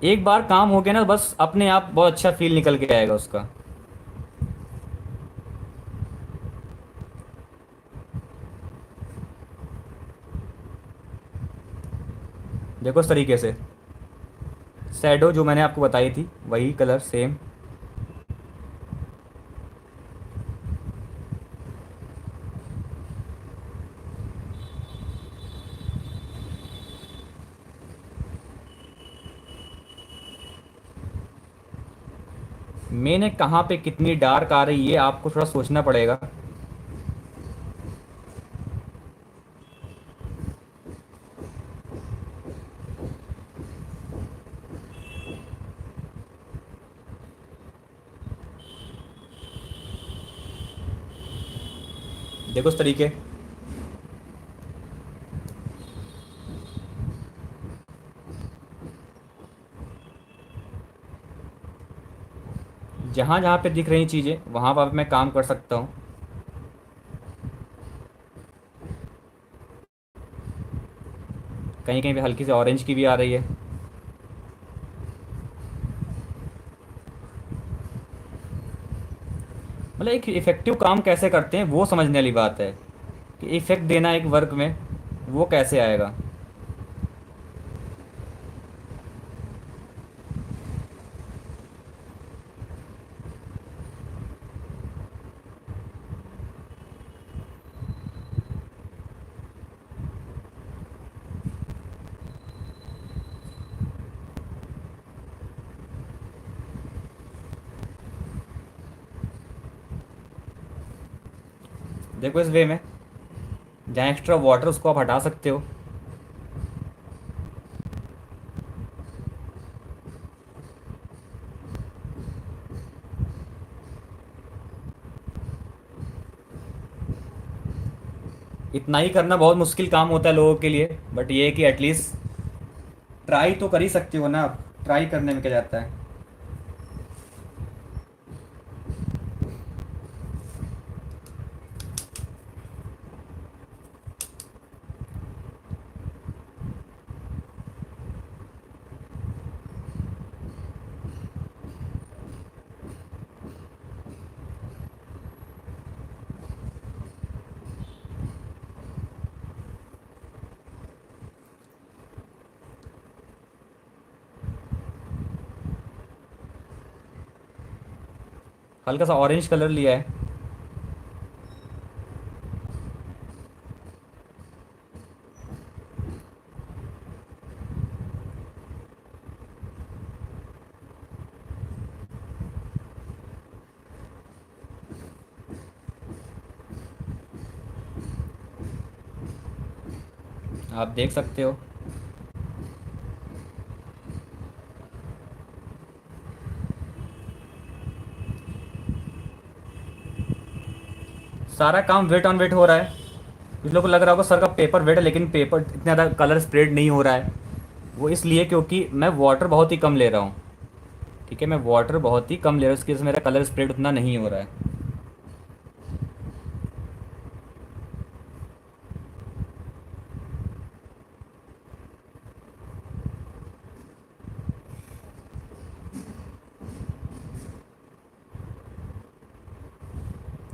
एक बार काम हो गया ना, बस अपने आप बहुत अच्छा फील निकल के आएगा उसका। देखो इस तरीके से शैडो जो मैंने आपको बताई थी वही कलर सेम। मैंने कहाँ पे कितनी डार्क आ रही है आपको थोड़ा सोचना पड़ेगा। देखो इस तरीके, जहाँ जहाँ पे दिख रही चीज़ें वहाँ पर मैं काम कर सकता हूँ। कहीं कहीं पे हल्की सी ऑरेंज की भी आ रही है। मतलब एक इफ़ेक्टिव काम कैसे करते हैं वो समझने वाली बात है, कि इफ़ेक्ट देना एक वर्क में वो कैसे आएगा। देखो इस वे में जहाँ एक्स्ट्रा वाटर उसको आप हटा सकते हो। इतना ही करना बहुत मुश्किल काम होता है लोगों के लिए, बट ये है कि एटलीस्ट ट्राई तो कर ही सकते हो ना आप। ट्राई करने में क्या जाता है। हल्का सा ऑरेंज कलर लिया है। आप देख सकते हो। सारा काम वेट ऑन वेट हो रहा है। कुछ लोगों को लग रहा होगा सर का पेपर वेट है, लेकिन पेपर इतना ज़्यादा कलर स्प्रेड नहीं हो रहा है। वो इसलिए क्योंकि मैं वाटर बहुत ही कम ले रहा हूँ। ठीक है, मैं वाटर बहुत ही कम ले रहा हूँ, इसकी वजह से मेरा कलर स्प्रेड उतना नहीं हो रहा है।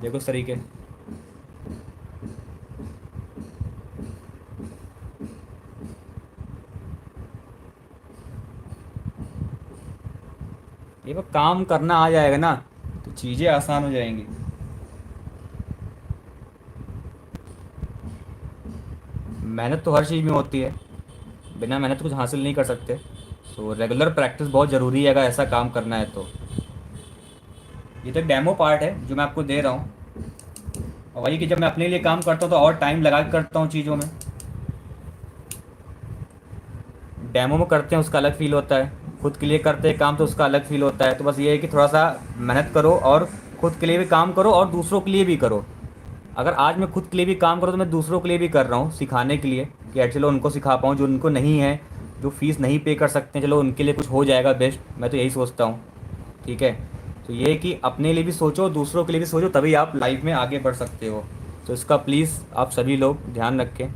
देखो इस तरीके, ये वो काम करना आ जाएगा ना तो चीज़ें आसान हो जाएंगी। मेहनत तो हर चीज़ में होती है, बिना मेहनत कुछ हासिल नहीं कर सकते। सो रेगुलर प्रैक्टिस बहुत ज़रूरी है अगर ऐसा काम करना है तो। ये तो एक डेमो पार्ट है जो मैं आपको दे रहा हूँ। और वही कि जब मैं अपने लिए काम करता हूँ तो और टाइम लगा के करता हूँ चीज़ों में। डेमो में करते हैं उसका अलग फील होता है, खुद के लिए करते हैं काम तो उसका अलग फील होता है। तो बस ये है कि थोड़ा सा मेहनत करो और खुद के लिए भी काम करो और दूसरों के लिए भी करो। अगर आज मैं खुद के लिए भी काम करूँ तो मैं दूसरों के लिए भी कर रहा हूँ सिखाने के लिए, कि चलो उनको सिखा पाऊँ जो उनको नहीं है, जो फीस नहीं पे कर सकते हैं, चलो उनके लिए कुछ हो जाएगा बेस्ट। मैं तो यही सोचता हूँ। ठीक है। तो ये है कि अपने लिए भी सोचो दूसरों के लिए भी सोचो, तभी आप लाइफ में आगे बढ़ सकते हो। तो इसका प्लीज़ आप सभी लोग ध्यान रखें,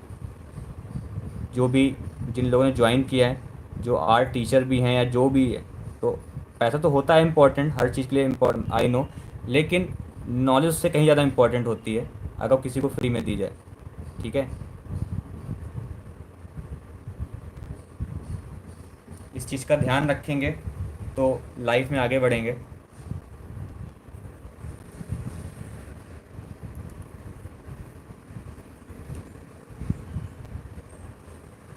जो भी जिन लोगों ने ज्वाइन किया है, जो आर्ट टीचर भी हैं या जो भी है। तो पैसा तो होता है इम्पोर्टेंट, हर चीज़ के लिए इम्पोर्टेंट आई नो, लेकिन नॉलेज उससे कहीं ज़्यादा इम्पोर्टेंट होती है अगर किसी को फ्री में दी जाए। ठीक है। इस चीज़ का ध्यान रखेंगे तो लाइफ में आगे बढ़ेंगे।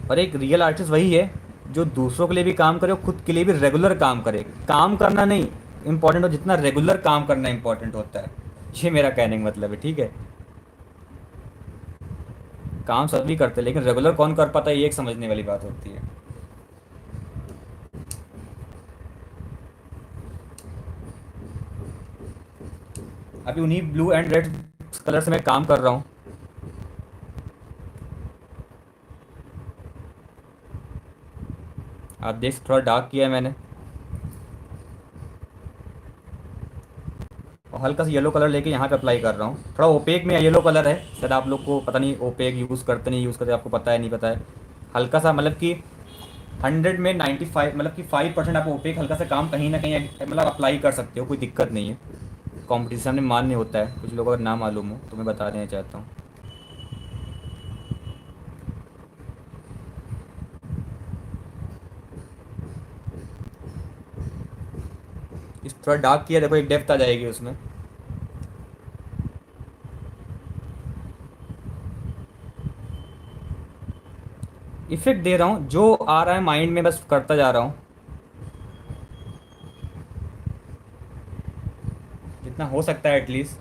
और एक रियल आर्टिस्ट वही है जो दूसरों के लिए भी काम करे और खुद के लिए भी रेगुलर काम करे। काम करना नहीं इम्पोर्टेंट हो, जितना रेगुलर काम करना इम्पोर्टेंट होता है। ये मेरा कहने का मतलब है। ठीक है। काम सभी करते हैं लेकिन रेगुलर कौन कर पाता है ये एक समझने वाली बात होती है। अभी उन्हीं ब्लू एंड रेड कलर से मैं काम कर रहा हूँ। आप देख, थोड़ा डार्क किया है मैंने और हल्का सा येलो कलर लेके यहाँ पे अप्लाई कर रहा हूँ। थोड़ा ओपेक में येलो कलर है, शायद आप लोग को पता नहीं ओपेक यूज़ करते नहीं यूज़ करते, आपको पता है नहीं पता है। हल्का सा मतलब कि 100 में 95 मतलब कि 5% आप ओपेक हल्का सा काम कहीं ना कहीं मतलब अप्लाई कर सकते हो, कोई दिक्कत नहीं है। कंपटीशन में मान्य होता है, कुछ लोगों को ना मालूम हो तो मैं बता देना चाहता हूँ। इस थोड़ा डार्क किया, देखो एक डेप्थ आ जाएगी उसमें। इफेक्ट दे रहा हूँ जो आ रहा है माइंड में, बस करता जा रहा हूँ जितना हो सकता है एटलीस्ट।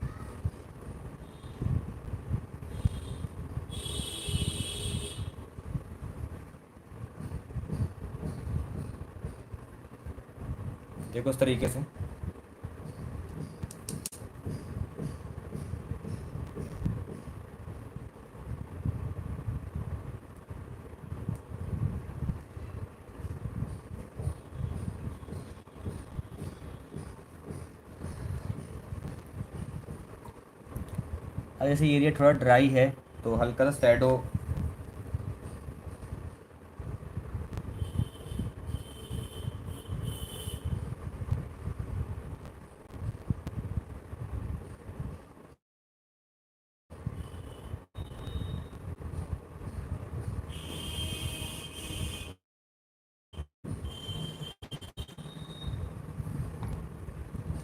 देखो उस तरीके से। अब जैसे एरिया थोड़ा ड्राई है तो हल्का सा शैडो।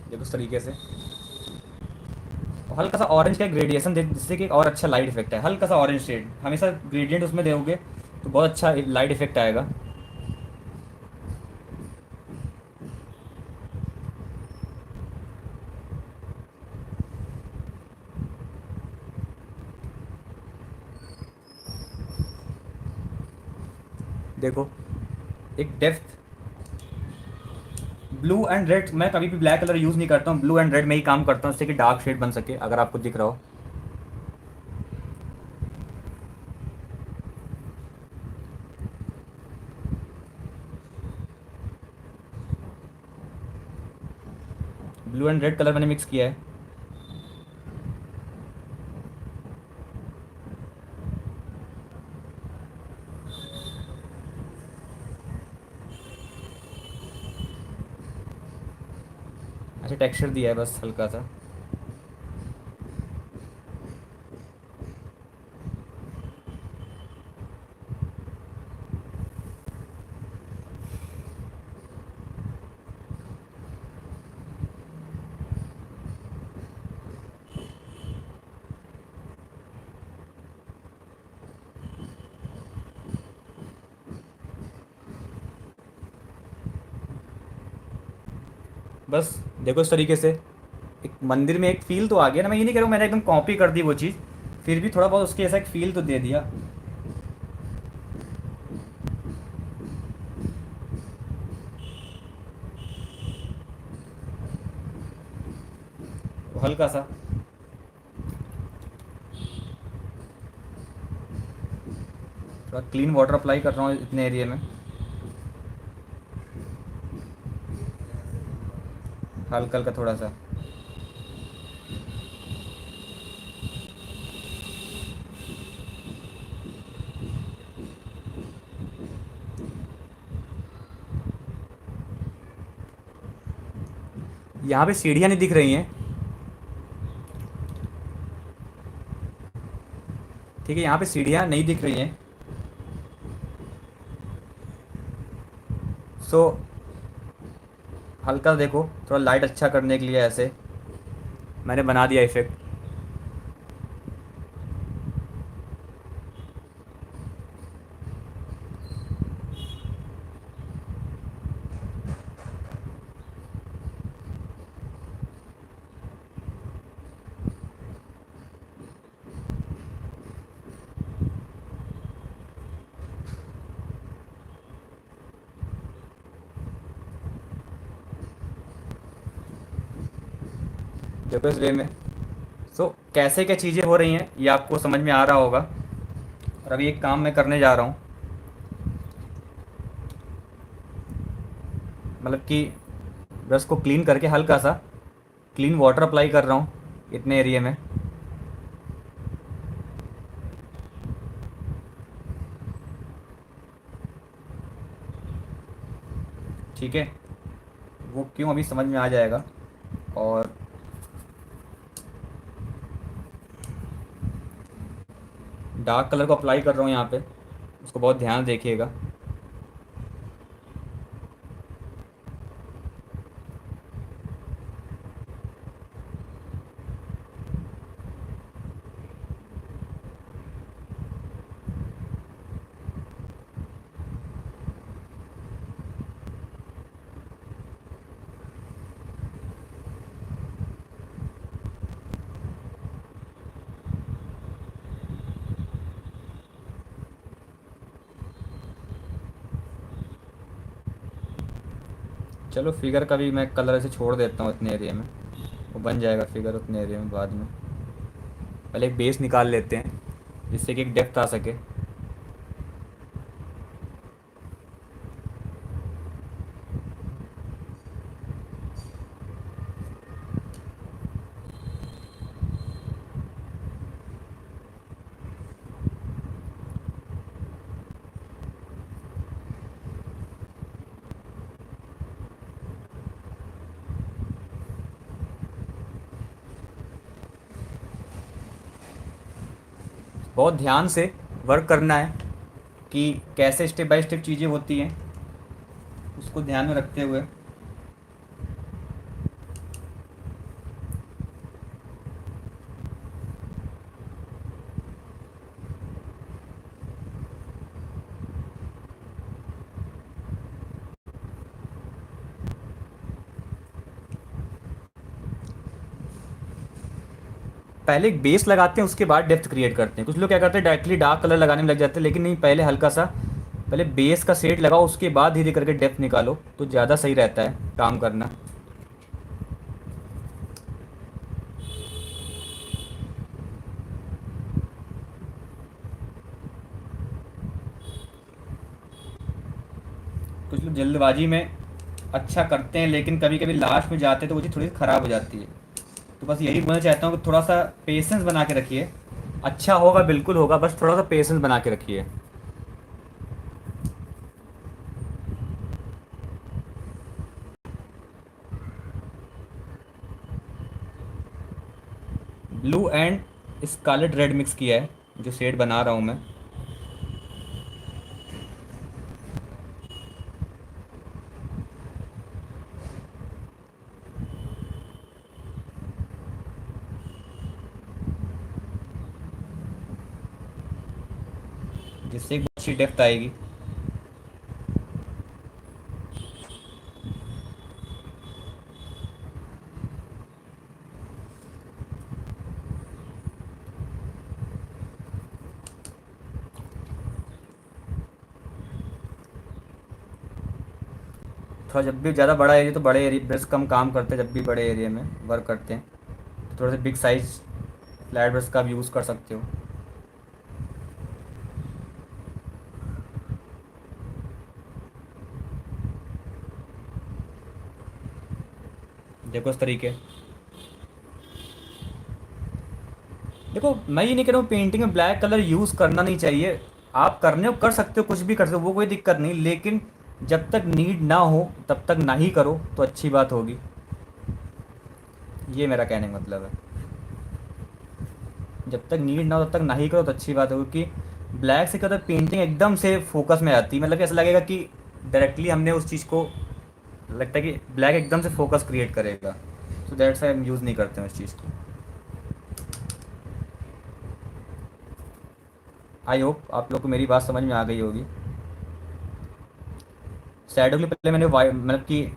देखो उस तरीके से। और हल्का सा ऑरेंज का ग्रेडिएशन दे जिससे कि एक और अच्छा लाइट इफेक्ट है। हल्का सा ऑरेंज शेड हमेशा ग्रेडियंट उसमें दोगे तो बहुत अच्छा लाइट इफेक्ट आएगा। देखो एक डेप्थ। ब्लू एंड रेड, मैं कभी भी ब्लैक कलर यूज़ नहीं करता हूँ, ब्लू एंड रेड में ही काम करता हूँ जिससे कि डार्क शेड बन सके, अगर आपको दिख रहा हो। ब्लू एंड रेड कलर मैंने मिक्स किया है। अच्छा टेक्सचर दिया है बस हल्का सा। बस देखो इस तरीके से एक मंदिर में एक फ़ील तो आ गया ना। मैं ये नहीं कह रहा हूँ मैंने एकदम कॉपी कर दी वो चीज़, फिर भी थोड़ा बहुत उसके ऐसा एक फ़ील तो दे दिया। तो हल्का सा थोड़ा क्लीन वाटर अप्लाई कर रहा हूँ इतने एरिया में, हल्का हल्का थोड़ा सा। यहाँ पे सीढ़ियाँ नहीं दिख रही हैं, ठीक है, यहाँ पे सीढ़ियाँ नहीं दिख रही हैं। सो हल्का देखो थोड़ा लाइट अच्छा करने के लिए ऐसे मैंने बना दिया इफेक्ट। देखो इस वे में। सो कैसे क्या चीज़ें हो रही हैं ये आपको समझ में आ रहा होगा। और अभी एक काम मैं करने जा रहा हूँ, मतलब कि ब्रश को क्लीन करके हल्का सा क्लीन वाटर अप्लाई कर रहा हूँ इतने एरिया में। ठीक है, वो क्यों अभी समझ में आ जाएगा। और डार्क कलर को अप्लाई कर रहा हूँ यहाँ पे, उसको बहुत ध्यान देखिएगा। चलो फिगर का भी मैं कलर ऐसे छोड़ देता हूँ इतने एरिया में, वो बन जाएगा फिगर उतने एरिया में बाद में। पहले एक बेस निकाल लेते हैं जिससे कि एक डेप्थ आ सके। बहुत ध्यान से वर्क करना है कि कैसे स्टेप बाय स्टेप चीज़ें होती हैं, उसको ध्यान में रखते हुए। पहले एक बेस लगाते हैं उसके बाद डेप्थ क्रिएट करते हैं। कुछ लोग क्या करते हैं डायरेक्टली डार्क कलर लगाने में लग जाते हैं, लेकिन नहीं, पहले हल्का सा पहले बेस का शेड लगाओ उसके बाद धीरे करके डेप्थ निकालो तो ज़्यादा सही रहता है काम करना। कुछ लोग जल्दबाजी में अच्छा करते हैं लेकिन कभी कभी लास्ट में जाते हैं तो वो चीज़ थोड़ी सी ख़राब हो जाती है। तो बस यही बोलना चाहता हूँ कि थोड़ा सा पेशेंस बना के रखिए। अच्छा होगा, बिल्कुल होगा, बस थोड़ा सा पेशेंस बना के रखिए। Blue and scarlet red mix किया है जो शेड बना रहा हूँ मैं। जिससे एक अच्छी डेप्थ आएगी। थोड़ा जब भी ज़्यादा बड़ा एरिया तो बड़े एरिया ब्रश कम काम करते हैं, जब भी बड़े एरिया में वर्क करते हैं तो थोड़ा सा बिग साइज फ्लैट ब्रश का आप यूज़ कर सकते हो। देखो इस तरीके, देखो मैं ये नहीं कह रहा हूँ पेंटिंग में ब्लैक कलर यूज़ करना नहीं चाहिए। आप करने हो कर सकते हो, कुछ भी कर सकते हो, वो कोई दिक्कत नहीं, लेकिन जब तक नीड ना हो तब तक ना ही करो तो अच्छी बात होगी। ये मेरा कहने का मतलब है, जब तक नीड ना हो तब तक ना ही करो तो अच्छी बात होगी। कि ब्लैक से क्या पेंटिंग एकदम से फोकस में आती है, मतलब कि ऐसा लगेगा कि डायरेक्टली हमने उस चीज़ को, लगता है कि ब्लैक एकदम से फोकस क्रिएट करेगा। सो दैट्स वाई हम यूज़ नहीं करते हैं उस चीज़ को। आई होप आप लोग को मेरी बात समझ में आ गई होगी। शैडो के लिए पहले मैंने वाइट मतलब कि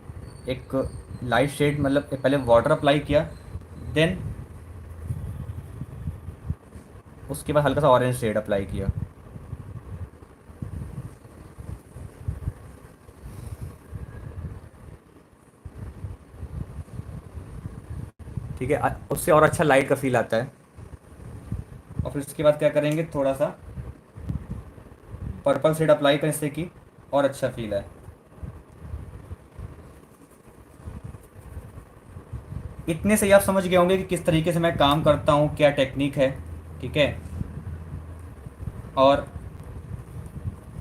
एक लाइट शेड, मतलब पहले वाटर अप्लाई किया, देन उसके बाद हल्का सा ऑरेंज शेड अप्लाई किया। ठीक है, उससे और अच्छा लाइट का फील आता है। और फिर उसके बाद क्या करेंगे, थोड़ा सा पर्पल शेड अप्लाई करें इससे कि और अच्छा फील है। इतने से ही आप समझ गए होंगे कि किस तरीके से मैं काम करता हूँ, क्या टेक्निक है। ठीक है, और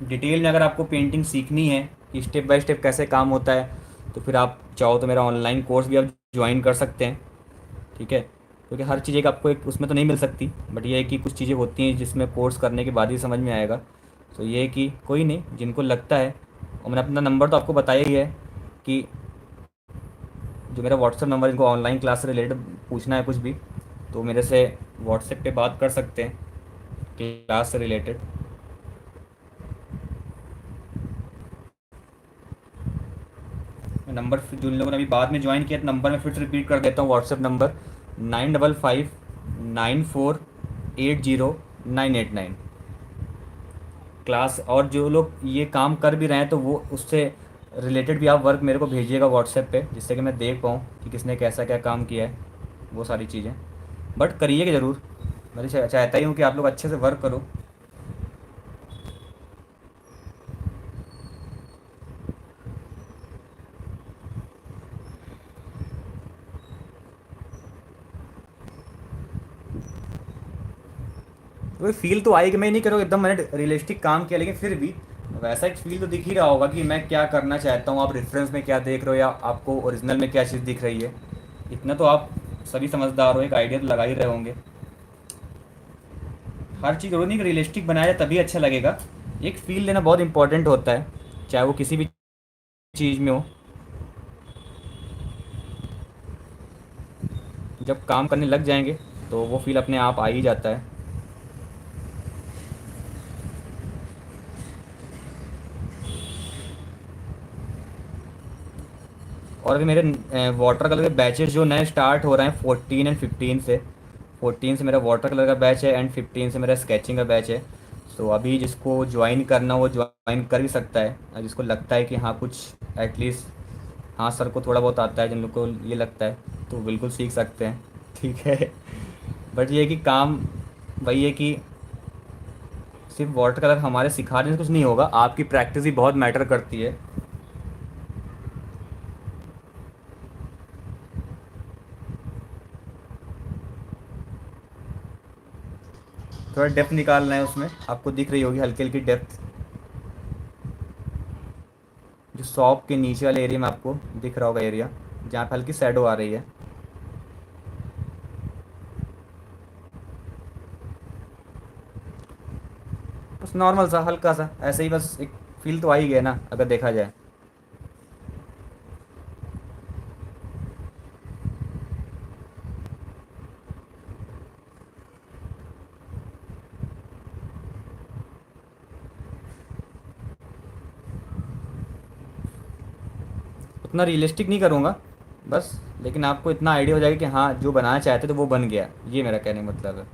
डिटेल में अगर आपको पेंटिंग सीखनी है कि स्टेप बाय स्टेप कैसे काम होता है, तो फिर आप चाहो तो मेरा ऑनलाइन कोर्स भी आप ज्वाइन कर सकते हैं। ठीक है, क्योंकि हर चीज़ एक आपको एक उसमें तो नहीं मिल सकती, बट ये है कि कुछ चीज़ें होती हैं जिसमें कोर्स करने के बाद ही समझ में आएगा। तो ये है कि कोई नहीं, जिनको लगता है, और मैंने अपना नंबर तो आपको बताया ही है कि जो मेरा व्हाट्सअप नंबर, जिनको ऑनलाइन क्लास से रिलेटेड पूछना है कुछ भी, तो मेरे से व्हाट्सएप पे बात कर सकते हैं क्लास से रिलेटेड। नंबर जिन लोगों ने अभी बाद में ज्वाइन किया, तो नंबर मैं फिर से रिपीट कर देता हूँ, व्हाट्सएप नंबर 9559480989। क्लास, और जो लोग ये काम कर भी रहे हैं तो वो उससे रिलेटेड भी आप वर्क मेरे को भेजिएगा व्हाट्सएप पे, जिससे कि मैं देख पाऊँ कि किसने कैसा क्या काम किया है, वो सारी चीज़ें। बट करिएगा ज़रूर, मैं तो चाहता ही हूँ कि आप लोग अच्छे से वर्क करो। तो फील तो आएगी, मैं नहीं करूँगा एकदम मैंने रियलिस्टिक काम किया, लेकिन फिर भी वैसा एक फील तो दिख ही रहा होगा कि मैं क्या करना चाहता हूँ, आप रेफरेंस में क्या देख रहे हो या आपको ओरिजिनल में क्या चीज़ दिख रही है। इतना तो आप सभी समझदार हो, एक आइडिया तो लगा ही रहे होंगे। हर चीज़ जरूरी नहीं कि रियलिस्टिक बनाया जाए तभी अच्छा लगेगा, एक फील लेना बहुत इंपॉर्टेंट होता है, चाहे वो किसी भी चीज़ में हो। जब काम करने लग जाएंगे तो वो फील अपने आप आ ही जाता है। और अभी मेरे वाटर कलर के बैचेस जो नए स्टार्ट हो रहे हैं 14 एंड 15 से, 14 से मेरा वाटर कलर का बैच है एंड 15 से मेरा स्केचिंग का बैच है। सो अभी जिसको ज्वाइन करना वो ज्वाइन कर भी सकता है, और जिसको लगता है कि हाँ कुछ एटलीस्ट, हाँ सर को थोड़ा बहुत आता है, जिन लोग को ये लगता है तो बिल्कुल सीख सकते हैं। ठीक है, बट ये है कि काम वही है कि सिर्फ वाटर कलर हमारे सिखाने से कुछ नहीं होगा, आपकी प्रैक्टिस भी बहुत मैटर करती है। थोड़ा डेप्थ निकालना है उसमें, आपको दिख रही होगी हल्की हल्की डेप्थ, जो शॉप के नीचे वाले एरिया में आपको दिख रहा होगा एरिया, जहाँ पे हल्की शैडो आ रही है। बस नॉर्मल सा हल्का सा ऐसे ही, बस एक फील तो आ ही गया ना अगर देखा जाए। उतना रियलिस्टिक नहीं करूँगा बस, लेकिन आपको इतना आइडिया हो जाएगा कि हाँ जो बनाना चाहते थे वो बन गया, ये मेरा कहने का मतलब है।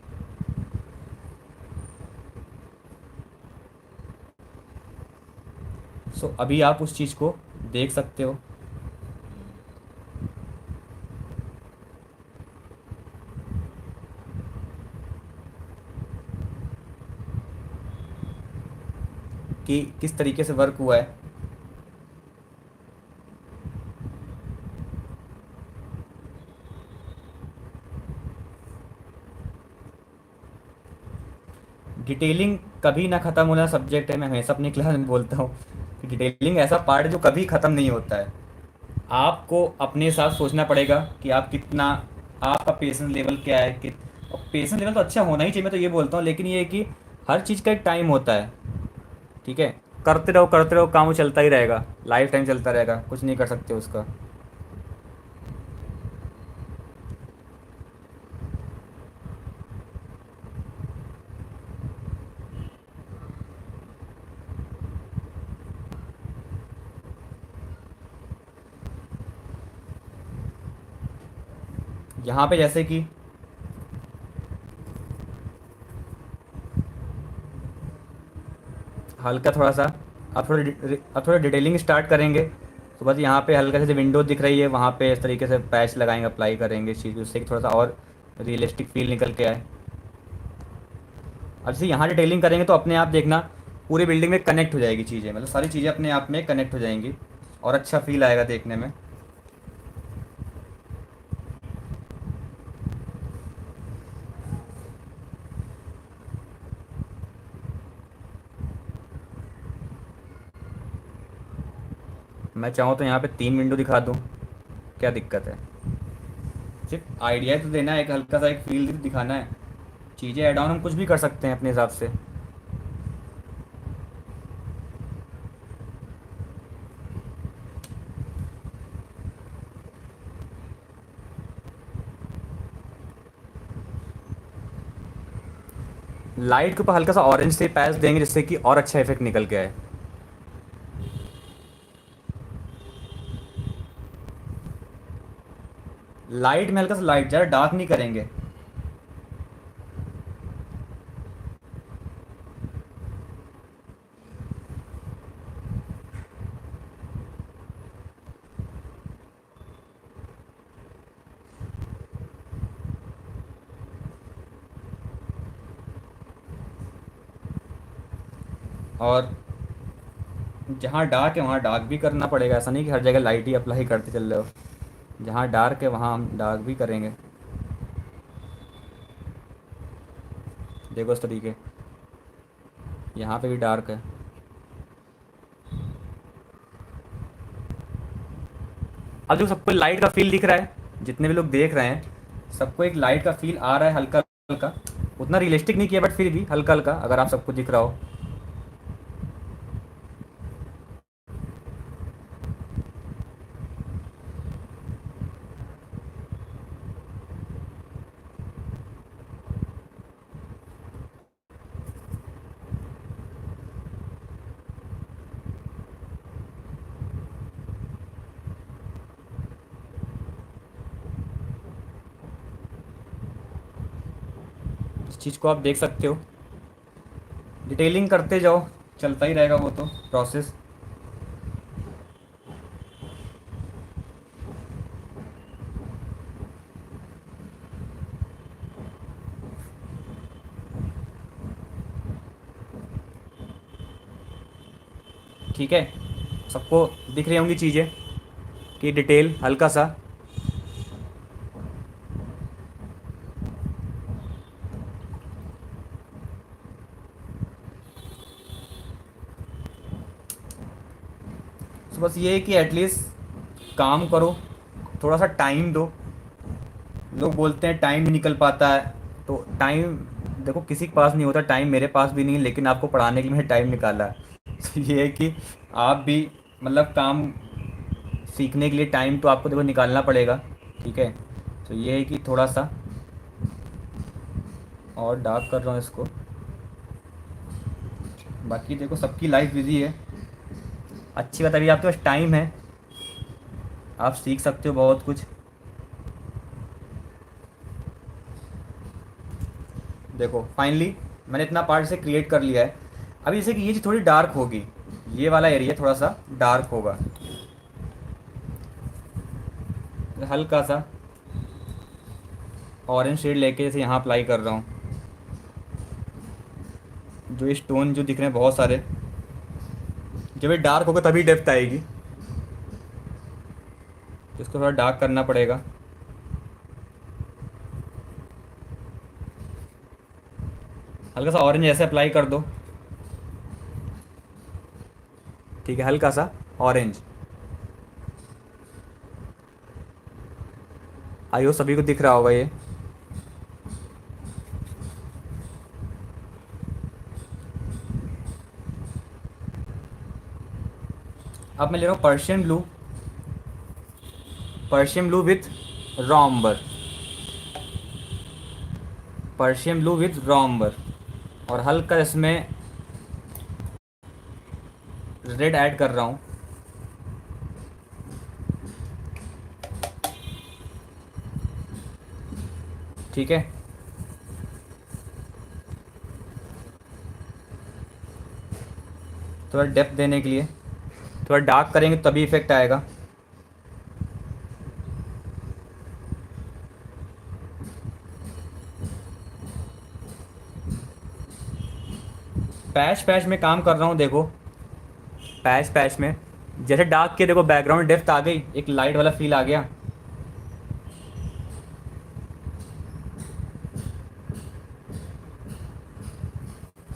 सो अभी आप उस चीज़ को देख सकते हो कि किस तरीके से वर्क हुआ है। डिटेलिंग कभी ना ख़त्म होना सब्जेक्ट है, मैं हमेशा अपनी क्लास में बोलता हूँ कि डिटेलिंग ऐसा पार्ट है जो कभी ख़त्म नहीं होता है। आपको अपने साथ सोचना पड़ेगा कि आप कितना, आपका पेशेंस लेवल क्या है कि, पेशेंस लेवल तो अच्छा होना ही चाहिए, मैं तो ये बोलता हूँ, लेकिन ये है कि हर चीज़ का एक टाइम होता है। ठीक है, करते रहो, काम वो चलता ही रहेगा, लाइफ टाइम चलता रहेगा, कुछ नहीं कर सकते उसका। यहाँ पे जैसे कि हल्का थोड़ा सा, आप थोड़ा डिटेलिंग स्टार्ट करेंगे तो बस यहाँ पे हल्का से विंडो दिख रही है, वहाँ पे इस तरीके से पैच लगाएंगे, अप्लाई करेंगे इस चीज़ को, उससे कि थोड़ा सा और रियलिस्टिक फील निकल के आए। अब जैसे यहाँ डिटेलिंग करेंगे तो अपने आप देखना पूरी बिल्डिंग में कनेक्ट हो जाएगी चीज़ें, मतलब सारी चीज़ें अपने आप में कनेक्ट हो जाएंगी और अच्छा फील आएगा देखने में। मैं चाहूँ तो यहाँ पे 3 विंडो दिखा दूँ, क्या दिक्कत है? सिर्फ आइडिया तो देना है, एक हल्का सा एक फील दिखाना है। चीज़ें ऐड ऑन हम कुछ भी कर सकते हैं अपने हिसाब से। लाइट के ऊपर हल्का सा ऑरेंज से पैच देंगे जिससे कि और अच्छा इफेक्ट निकल के आए। लाइट में हल्का सा लाइट, ज़्यादा डार्क नहीं करेंगे। और जहाँ डार्क है वहाँ डार्क भी करना पड़ेगा, ऐसा नहीं कि हर जगह लाइट ही अप्लाई करते चल रहे हो। जहाँ डार्क है वहाँ हम डार्क भी करेंगे। देखो इस तरीके, यहाँ पे भी डार्क है। अब जो सबको लाइट का फील दिख रहा है, जितने भी लोग देख रहे हैं सबको एक लाइट का फील आ रहा है हल्का हल्का। उतना रियलिस्टिक नहीं किया बट फिर भी हल्का हल्का अगर आप सबको दिख रहा हो। इस चीज़ को आप देख सकते हो, डिटेलिंग करते जाओ, चलता ही रहेगा वो तो प्रोसेस। ठीक है, सबको दिख रही होंगी चीज़ें कि डिटेल हल्का सा। तो बस ये है कि एटलीस्ट काम करो, थोड़ा सा टाइम दो। लोग बोलते हैं टाइम नहीं निकल पाता है, तो टाइम देखो किसी के पास नहीं होता टाइम, मेरे पास भी नहीं है, लेकिन आपको पढ़ाने के लिए मैंने टाइम निकाला है। तो ये है कि आप भी मतलब काम सीखने के लिए टाइम तो आपको देखो निकालना पड़ेगा। ठीक है, तो ये है कि थोड़ा सा और डार्क कर रहा हूँ इसको। बाकी देखो सबकी लाइफ बिजी है, अच्छी बात अभी आपके पास टाइम है, आप सीख सकते हो बहुत कुछ। देखो फाइनली मैंने इतना पार्ट से क्रिएट कर लिया है। अभी जैसे कि ये चीज़ थोड़ी डार्क होगी, ये वाला एरिया थोड़ा सा डार्क होगा। हल्का सा ऑरेंज शेड लेके जैसे यहाँ अप्लाई कर रहा हूँ। जो ये स्टोन जो दिख रहे हैं बहुत सारे, जब ये डार्क होगा तभी डेप्थ आएगी, तो इसको थोड़ा डार्क करना पड़ेगा। हल्का सा ऑरेंज ऐसे अप्लाई कर दो। ठीक है, हल्का सा ऑरेंज। आई हो सभी को दिख रहा होगा ये। अब मैं ले रहा हूँ Persian blue, Persian blue with रॉम्बर, पर्शियन ब्लू विथ रॉम्बर, और हल्का इसमें रेड ऐड कर रहा हूँ। ठीक है, थोड़ा डेप्थ देने के लिए, थोड़ा डार्क करेंगे तभी इफेक्ट आएगा। पैच पैच में काम कर रहा हूँ देखो, पैच पैच में जैसे डार्क के देखो बैकग्राउंड डेप्थ आ गई, एक लाइट वाला फील आ गया।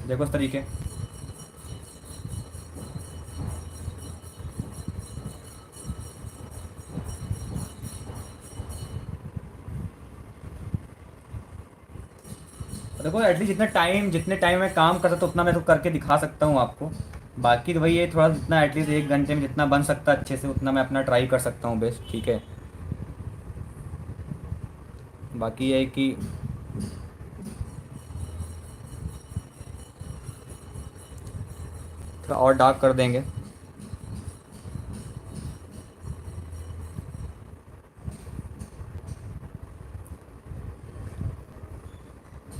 देखो इस तरीके। देखो एटलीस्ट जितने टाइम में काम कर सकता हूँ उतना मैं तो करके दिखा सकता हूँ आपको। बाकी तो भाई ये थोड़ा जितना एटलीस्ट 1 घंटे में जितना बन सकता है अच्छे से उतना मैं अपना ट्राई कर सकता हूँ बेस्ट। ठीक है, बाकी ये है कि थोड़ा और डार्क कर देंगे।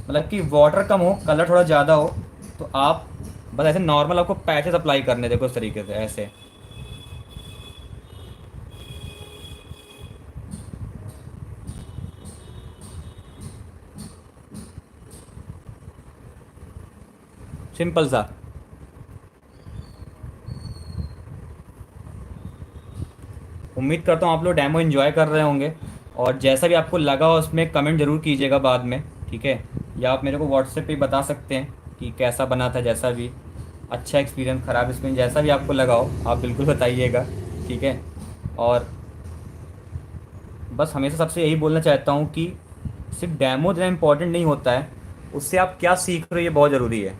मतलब कि वाटर कम हो, कलर थोड़ा ज़्यादा हो, तो आप बस ऐसे नॉर्मल आपको पैचेस अप्लाई करने, देखो इस तरीके से ऐसे। सिंपल सा। उम्मीद करता हूँ आप लोग डेमो एंजॉय कर रहे होंगे, और जैसा भी आपको लगा हो उसमें कमेंट ज़रूर कीजिएगा बाद में। ठीक है, या आप मेरे को व्हाट्सएप पे बता सकते हैं कि कैसा बना था, जैसा भी अच्छा एक्सपीरियंस, ख़राब एक्सपीरियंस, जैसा भी आपको लगा हो आप बिल्कुल बताइएगा। ठीक है, और बस हमेशा सबसे यही बोलना चाहता हूँ कि सिर्फ डेमो देना इम्पोर्टेंट नहीं होता है, उससे आप क्या सीख रहे हो ये बहुत ज़रूरी है।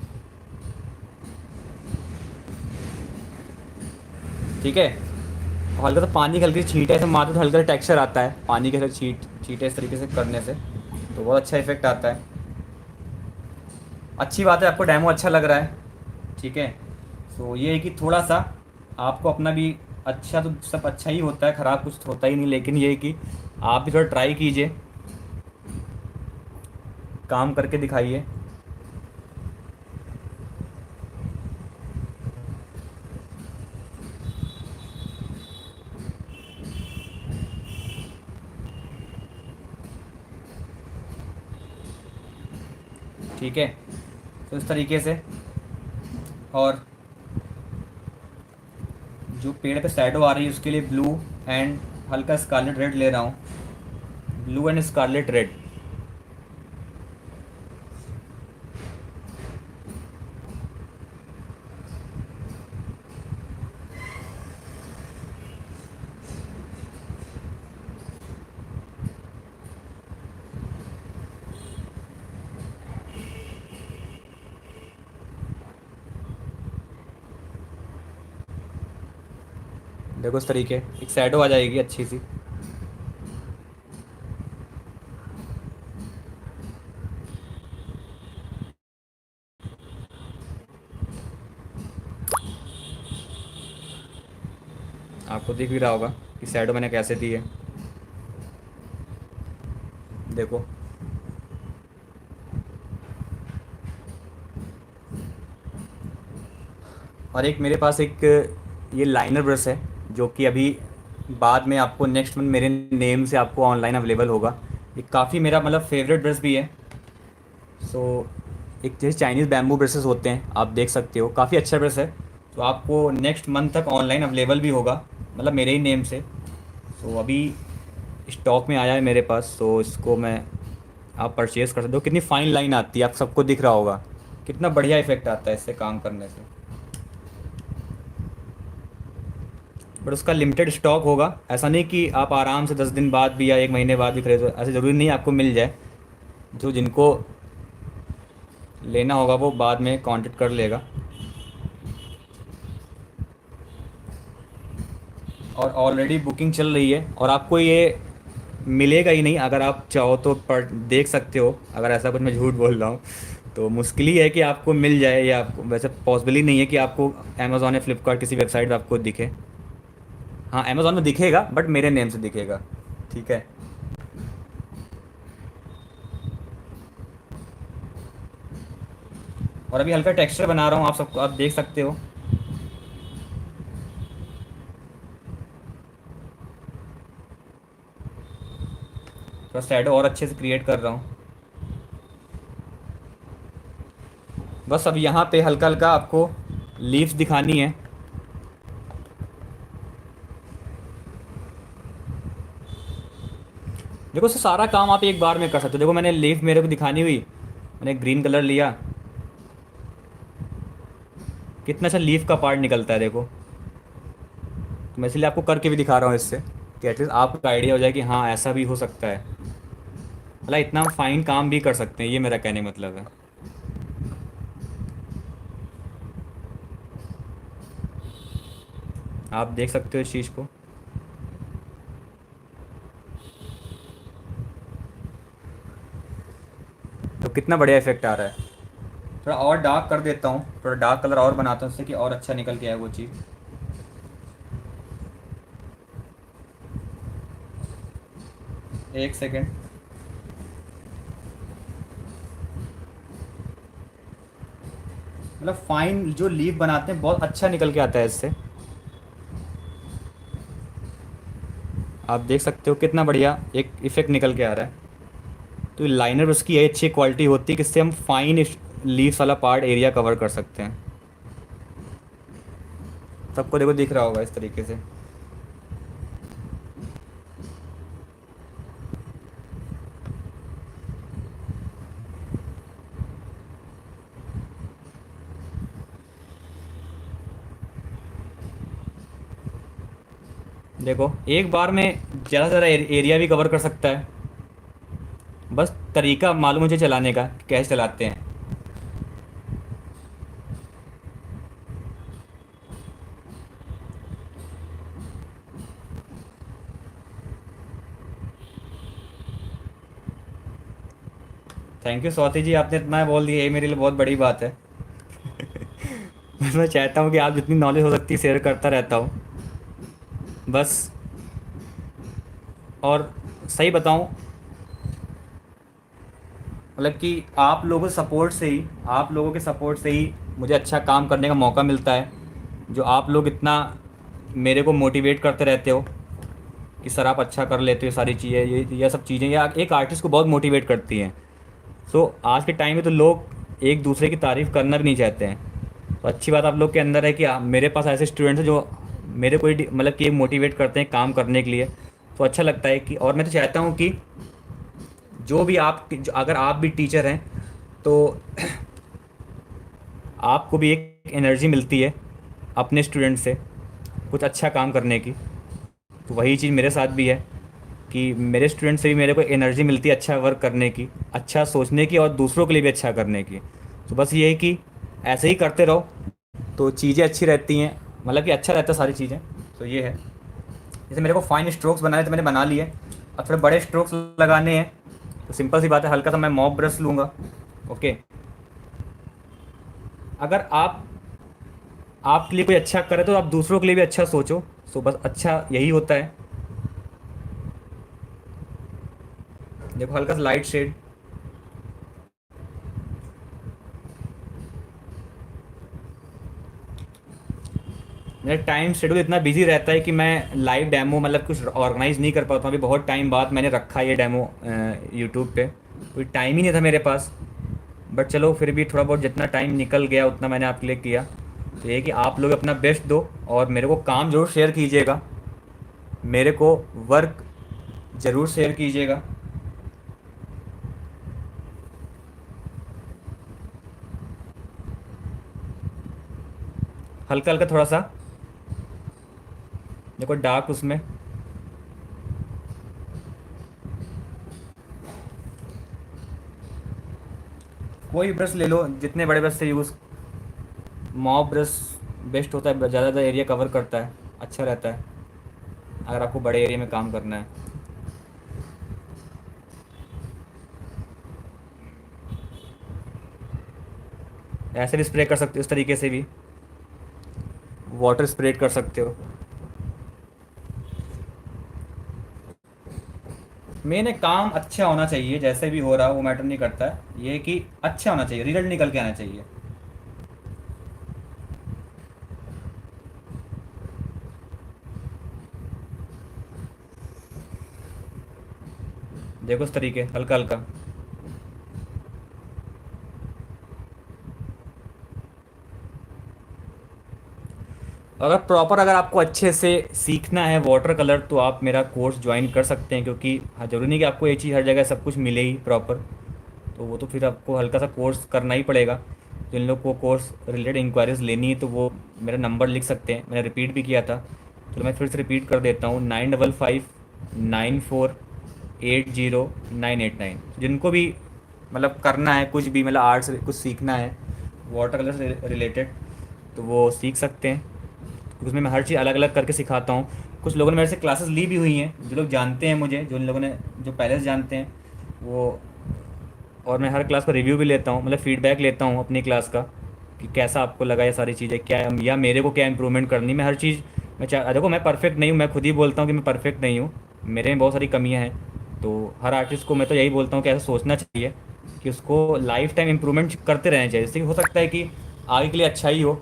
ठीक है, और हल्का सा पानी की हल्की सी छींटे ऐसे मारते तो हल्का सा टेक्सचर आता है पानी के साथ, छींटे इस तरीके से करने से तो बहुत अच्छा इफेक्ट आता है। अच्छी बात है आपको डेमो अच्छा लग रहा है। ठीक है, तो ये है कि थोड़ा सा आपको अपना भी, अच्छा तो सब अच्छा ही होता है, ख़राब कुछ होता ही नहीं, लेकिन ये है कि आप भी थोड़ा ट्राई कीजिए, काम करके दिखाइए। ठीक है, तो इस तरीके से। और जो पेड़ पे शैडो आ रही है उसके लिए ब्लू एंड हल्का स्कारलेट रेड ले रहा हूँ, ब्लू एंड स्कारलेट रेड। देखो इस तरीके एक शैडो आ जाएगी अच्छी सी। आपको दिख भी रहा होगा कि शैडो मैंने कैसे दी है, देखो। और एक मेरे पास एक ये लाइनर ब्रश है जो कि अभी बाद में आपको नेक्स्ट मंथ मेरे नेम से आपको ऑनलाइन अवेलेबल होगा। ये काफ़ी मेरा मतलब फेवरेट ड्रेस भी है। सो एक जैसे चाइनीज़ बैम्बू ब्रेसेस होते हैं, आप देख सकते हो, काफ़ी अच्छा ड्रेस है। तो आपको नेक्स्ट मंथ तक ऑनलाइन अवेलेबल भी होगा, मतलब मेरे ही नेम से। सो अभी स्टॉक में आया है मेरे पास, तो इसको मैं आप परचेज़ कर सकते हो। कितनी फ़ाइन लाइन आती है, आप सबको दिख रहा होगा, कितना बढ़िया इफेक्ट आता है इससे काम करने से। बट उसका लिमिटेड स्टॉक होगा, ऐसा नहीं कि आप आराम से 10 दिन बाद भी या 1 महीने बाद भी खरीदो, ऐसे ज़रूरी नहीं आपको मिल जाए। जो जिनको लेना होगा वो बाद में कांटेक्ट कर लेगा। और ऑलरेडी बुकिंग चल रही है, और आपको ये मिलेगा ही नहीं। अगर आप चाहो तो पढ़ देख सकते हो, अगर ऐसा कुछ मैं झूठ बोल रहा हूँ तो मुश्किल ही है कि आपको मिल जाए, या आपको वैसे पॉसिबल ही नहीं है कि आपको अमेज़ॉन या फ्लिपकार्ट किसी वेबसाइट पे आपको दिखे। हाँ, अमेज़ॉन में दिखेगा बट मेरे नेम से दिखेगा। ठीक है। और अभी हल्का टेक्सचर बना रहा हूँ, आप सबको आप देख सकते हो। थोड़ा शैडो और अच्छे से क्रिएट कर रहा हूँ। बस अब यहाँ पे हल्का हल्का आपको लीव्स दिखानी है। देखो, सारा काम आप एक बार में कर सकते हो। देखो, मैंने लीफ मेरे को दिखानी हुई, मैंने ग्रीन कलर लिया, कितना अच्छा लीफ का पार्ट निकलता है देखो। तो मैं इसलिए आपको करके भी दिखा रहा हूँ इससे, कि एटलीस्ट आपको आइडिया हो जाए कि हाँ ऐसा भी हो सकता है। मतलब इतना हम फाइन काम भी कर सकते हैं, ये मेरा कहने मतलब है। आप देख सकते हो इस चीज़ को। तो कितना बढ़िया इफेक्ट आ रहा है। थोड़ा और डार्क कर देता हूँ, थोड़ा डार्क कलर और बनाता हूँ, इससे कि और अच्छा निकल के आए वो चीज़। एक सेकेंड। मतलब फाइन जो लीफ बनाते हैं बहुत अच्छा निकल के आता है इससे। आप देख सकते हो कितना बढ़िया एक इफेक्ट निकल के आ रहा है। तो लाइनर उसकी ये अच्छी क्वालिटी होती है कि इससे हम फाइन लीव्स वाला पार्ट एरिया कवर कर सकते हैं। सबको देखो दिख रहा होगा इस तरीके से। देखो, एक बार में ज़्यादा से ज़्यादा एरिया भी कवर कर सकता है। बस तरीका मालूम मुझे चलाने का कि कैसे चलाते हैं। थैंक यू स्वाति जी, आपने इतना बोल दिया, ये मेरे लिए बहुत बड़ी बात है। बस मैं चाहता हूँ कि आप जितनी नॉलेज हो सकती है शेयर करता रहता हूँ बस। और सही बताऊँ, मतलब कि आप लोगों के सपोर्ट से ही मुझे अच्छा काम करने का मौका मिलता है। जो आप लोग इतना मेरे को मोटिवेट करते रहते हो कि सर आप अच्छा कर लेते हो सारी चीज़ें, ये सब चीज़ें या एक आर्टिस्ट को बहुत मोटिवेट करती हैं। सो आज के टाइम में तो लोग एक दूसरे की तारीफ़ करना भी नहीं चाहते हैं। तो अच्छी बात आप लोग के अंदर है कि मेरे पास ऐसे स्टूडेंट्स हैं जो मेरे को मतलब कि मोटिवेट करते हैं काम करने के लिए। तो अच्छा लगता है कि, और मैं तो चाहता हूँ कि जो भी अगर आप भी टीचर हैं तो आपको भी एक एनर्जी मिलती है अपने स्टूडेंट से कुछ अच्छा काम करने की। तो वही चीज़ मेरे साथ भी है कि मेरे स्टूडेंट से भी मेरे को एनर्जी मिलती है अच्छा वर्क करने की, अच्छा सोचने की, और दूसरों के लिए भी अच्छा करने की। तो बस ये है कि ऐसे ही करते रहो तो चीज़ें अच्छी रहती हैं, मतलब कि अच्छा रहता है सारी चीज़ें। तो ये है। जैसे मेरे को फाइन स्ट्रोक्स बनाने तो मैंने बना लिए, अब थोड़े बड़े स्ट्रोक्स लगाने हैं। तो सिंपल सी बात है, हल्का सा मैं मॉप ब्रश लूँगा। ओके। अगर आपके लिए कोई अच्छा करे तो आप दूसरों के लिए भी अच्छा सोचो। सो बस अच्छा यही होता है। देखो, हल्का सा लाइट शेड। मेरा टाइम शेड्यूल इतना बिजी रहता है कि मैं लाइव डेमो मतलब कुछ ऑर्गेनाइज नहीं कर पाता हूँ। अभी बहुत टाइम बाद मैंने रखा ये डेमो यूट्यूब पे, कोई टाइम ही नहीं था मेरे पास। बट चलो फिर भी थोड़ा बहुत जितना टाइम निकल गया उतना मैंने आपके लिए किया। तो ये कि आप लोग अपना बेस्ट दो और मेरे को काम ज़रूर शेयर कीजिएगा, मेरे को वर्क ज़रूर शेयर कीजिएगा। हल्का हल्का थोड़ा सा देखो डार्क उसमें। कोई ब्रश ले लो, जितने बड़े ब्रश से यूज़, मॉप ब्रश बेस्ट होता है, ज़्यादातर एरिया कवर करता है, अच्छा रहता है अगर आपको बड़े एरिया में काम करना है। ऐसे भी स्प्रे कर सकते हो, इस तरीके से भी वाटर स्प्रे कर सकते हो। मेन है काम अच्छा होना चाहिए, जैसे भी हो रहा हो वो मैटर नहीं करता है, ये कि अच्छा होना चाहिए, रिजल्ट निकल के आना चाहिए। देखो इस तरीके हल्का हल्का। अगर प्रॉपर अगर आपको अच्छे से सीखना है वाटर कलर तो आप मेरा कोर्स ज्वाइन कर सकते हैं, क्योंकि हाँ ज़रूरी नहीं कि आपको ये चीज़ हर जगह सब कुछ मिले ही प्रॉपर। तो वो तो फिर आपको हल्का सा कोर्स करना ही पड़ेगा। जिन लोग को कोर्स रिलेटेड इंक्वायरीज लेनी है तो वो मेरा नंबर लिख सकते हैं, मैंने रिपीट भी किया था तो मैं फिर से रिपीट कर देता हूँ, 9559480989। जिनको भी मतलब करना है कुछ भी, मतलब आर्ट से कुछ सीखना है वाटर कलर से रिलेटेड तो वो सीख सकते हैं, क्योंकि उसमें मैं हर चीज़ अलग अलग करके सिखाता हूँ। कुछ लोगों ने मेरे से क्लासेस ली भी हुई हैं, जो लोग जानते हैं मुझे, जो लोगों ने जो पहले से जानते हैं वो। और मैं हर क्लास का रिव्यू भी लेता हूँ, मतलब फीडबैक लेता हूँ अपनी क्लास का कि कैसा आपको लगा ये सारी चीज़ें, क्या या मेरे को क्या इंप्रूवमेंट करनी। मैं हर चीज़ मैं देखो मैं परफेक्ट नहीं हूँ, मैं खुद ही बोलता हूँ कि मैं परफेक्ट नहीं हूँ, मेरे में बहुत सारी कमियाँ हैं। तो हर आर्टिस्ट को मैं तो यही बोलता हूँ कि ऐसा सोचना चाहिए कि उसको लाइफ टाइम इम्प्रूवमेंट करते रहना चाहिए, जिससे कि हो सकता है कि आगे के लिए अच्छा ही हो।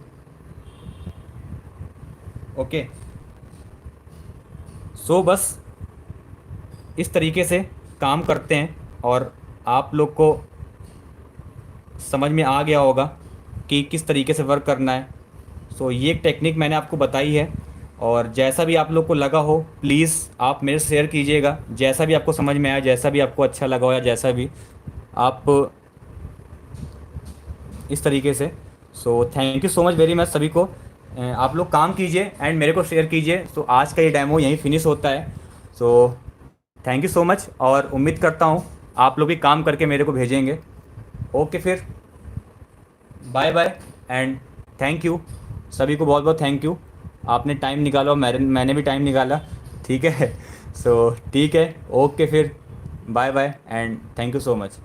ओके, सो बस इस तरीके से काम करते हैं और आप लोग को समझ में आ गया होगा कि किस तरीके से वर्क करना है। सो ये एक टेक्निक मैंने आपको बताई है, और जैसा भी आप लोग को लगा हो प्लीज़ आप मेरे से शेयर कीजिएगा, जैसा भी आपको समझ में आया, जैसा भी आपको अच्छा लगा हो या जैसा भी आप इस तरीके से। So thank you so much very much सभी को। आप लोग काम कीजिए एंड मेरे को शेयर कीजिए। सो आज का ये डेमो यहीं फिनिश होता है। So thank you so much, और उम्मीद करता हूँ आप लोग भी काम करके मेरे को भेजेंगे। ओके फिर bye bye and thank you सभी को, बहुत बहुत थैंक यू। आपने टाइम निकाला और मैंने भी टाइम निकाला, ठीक है। सो ठीक है, ओके फिर bye bye and thank you so much.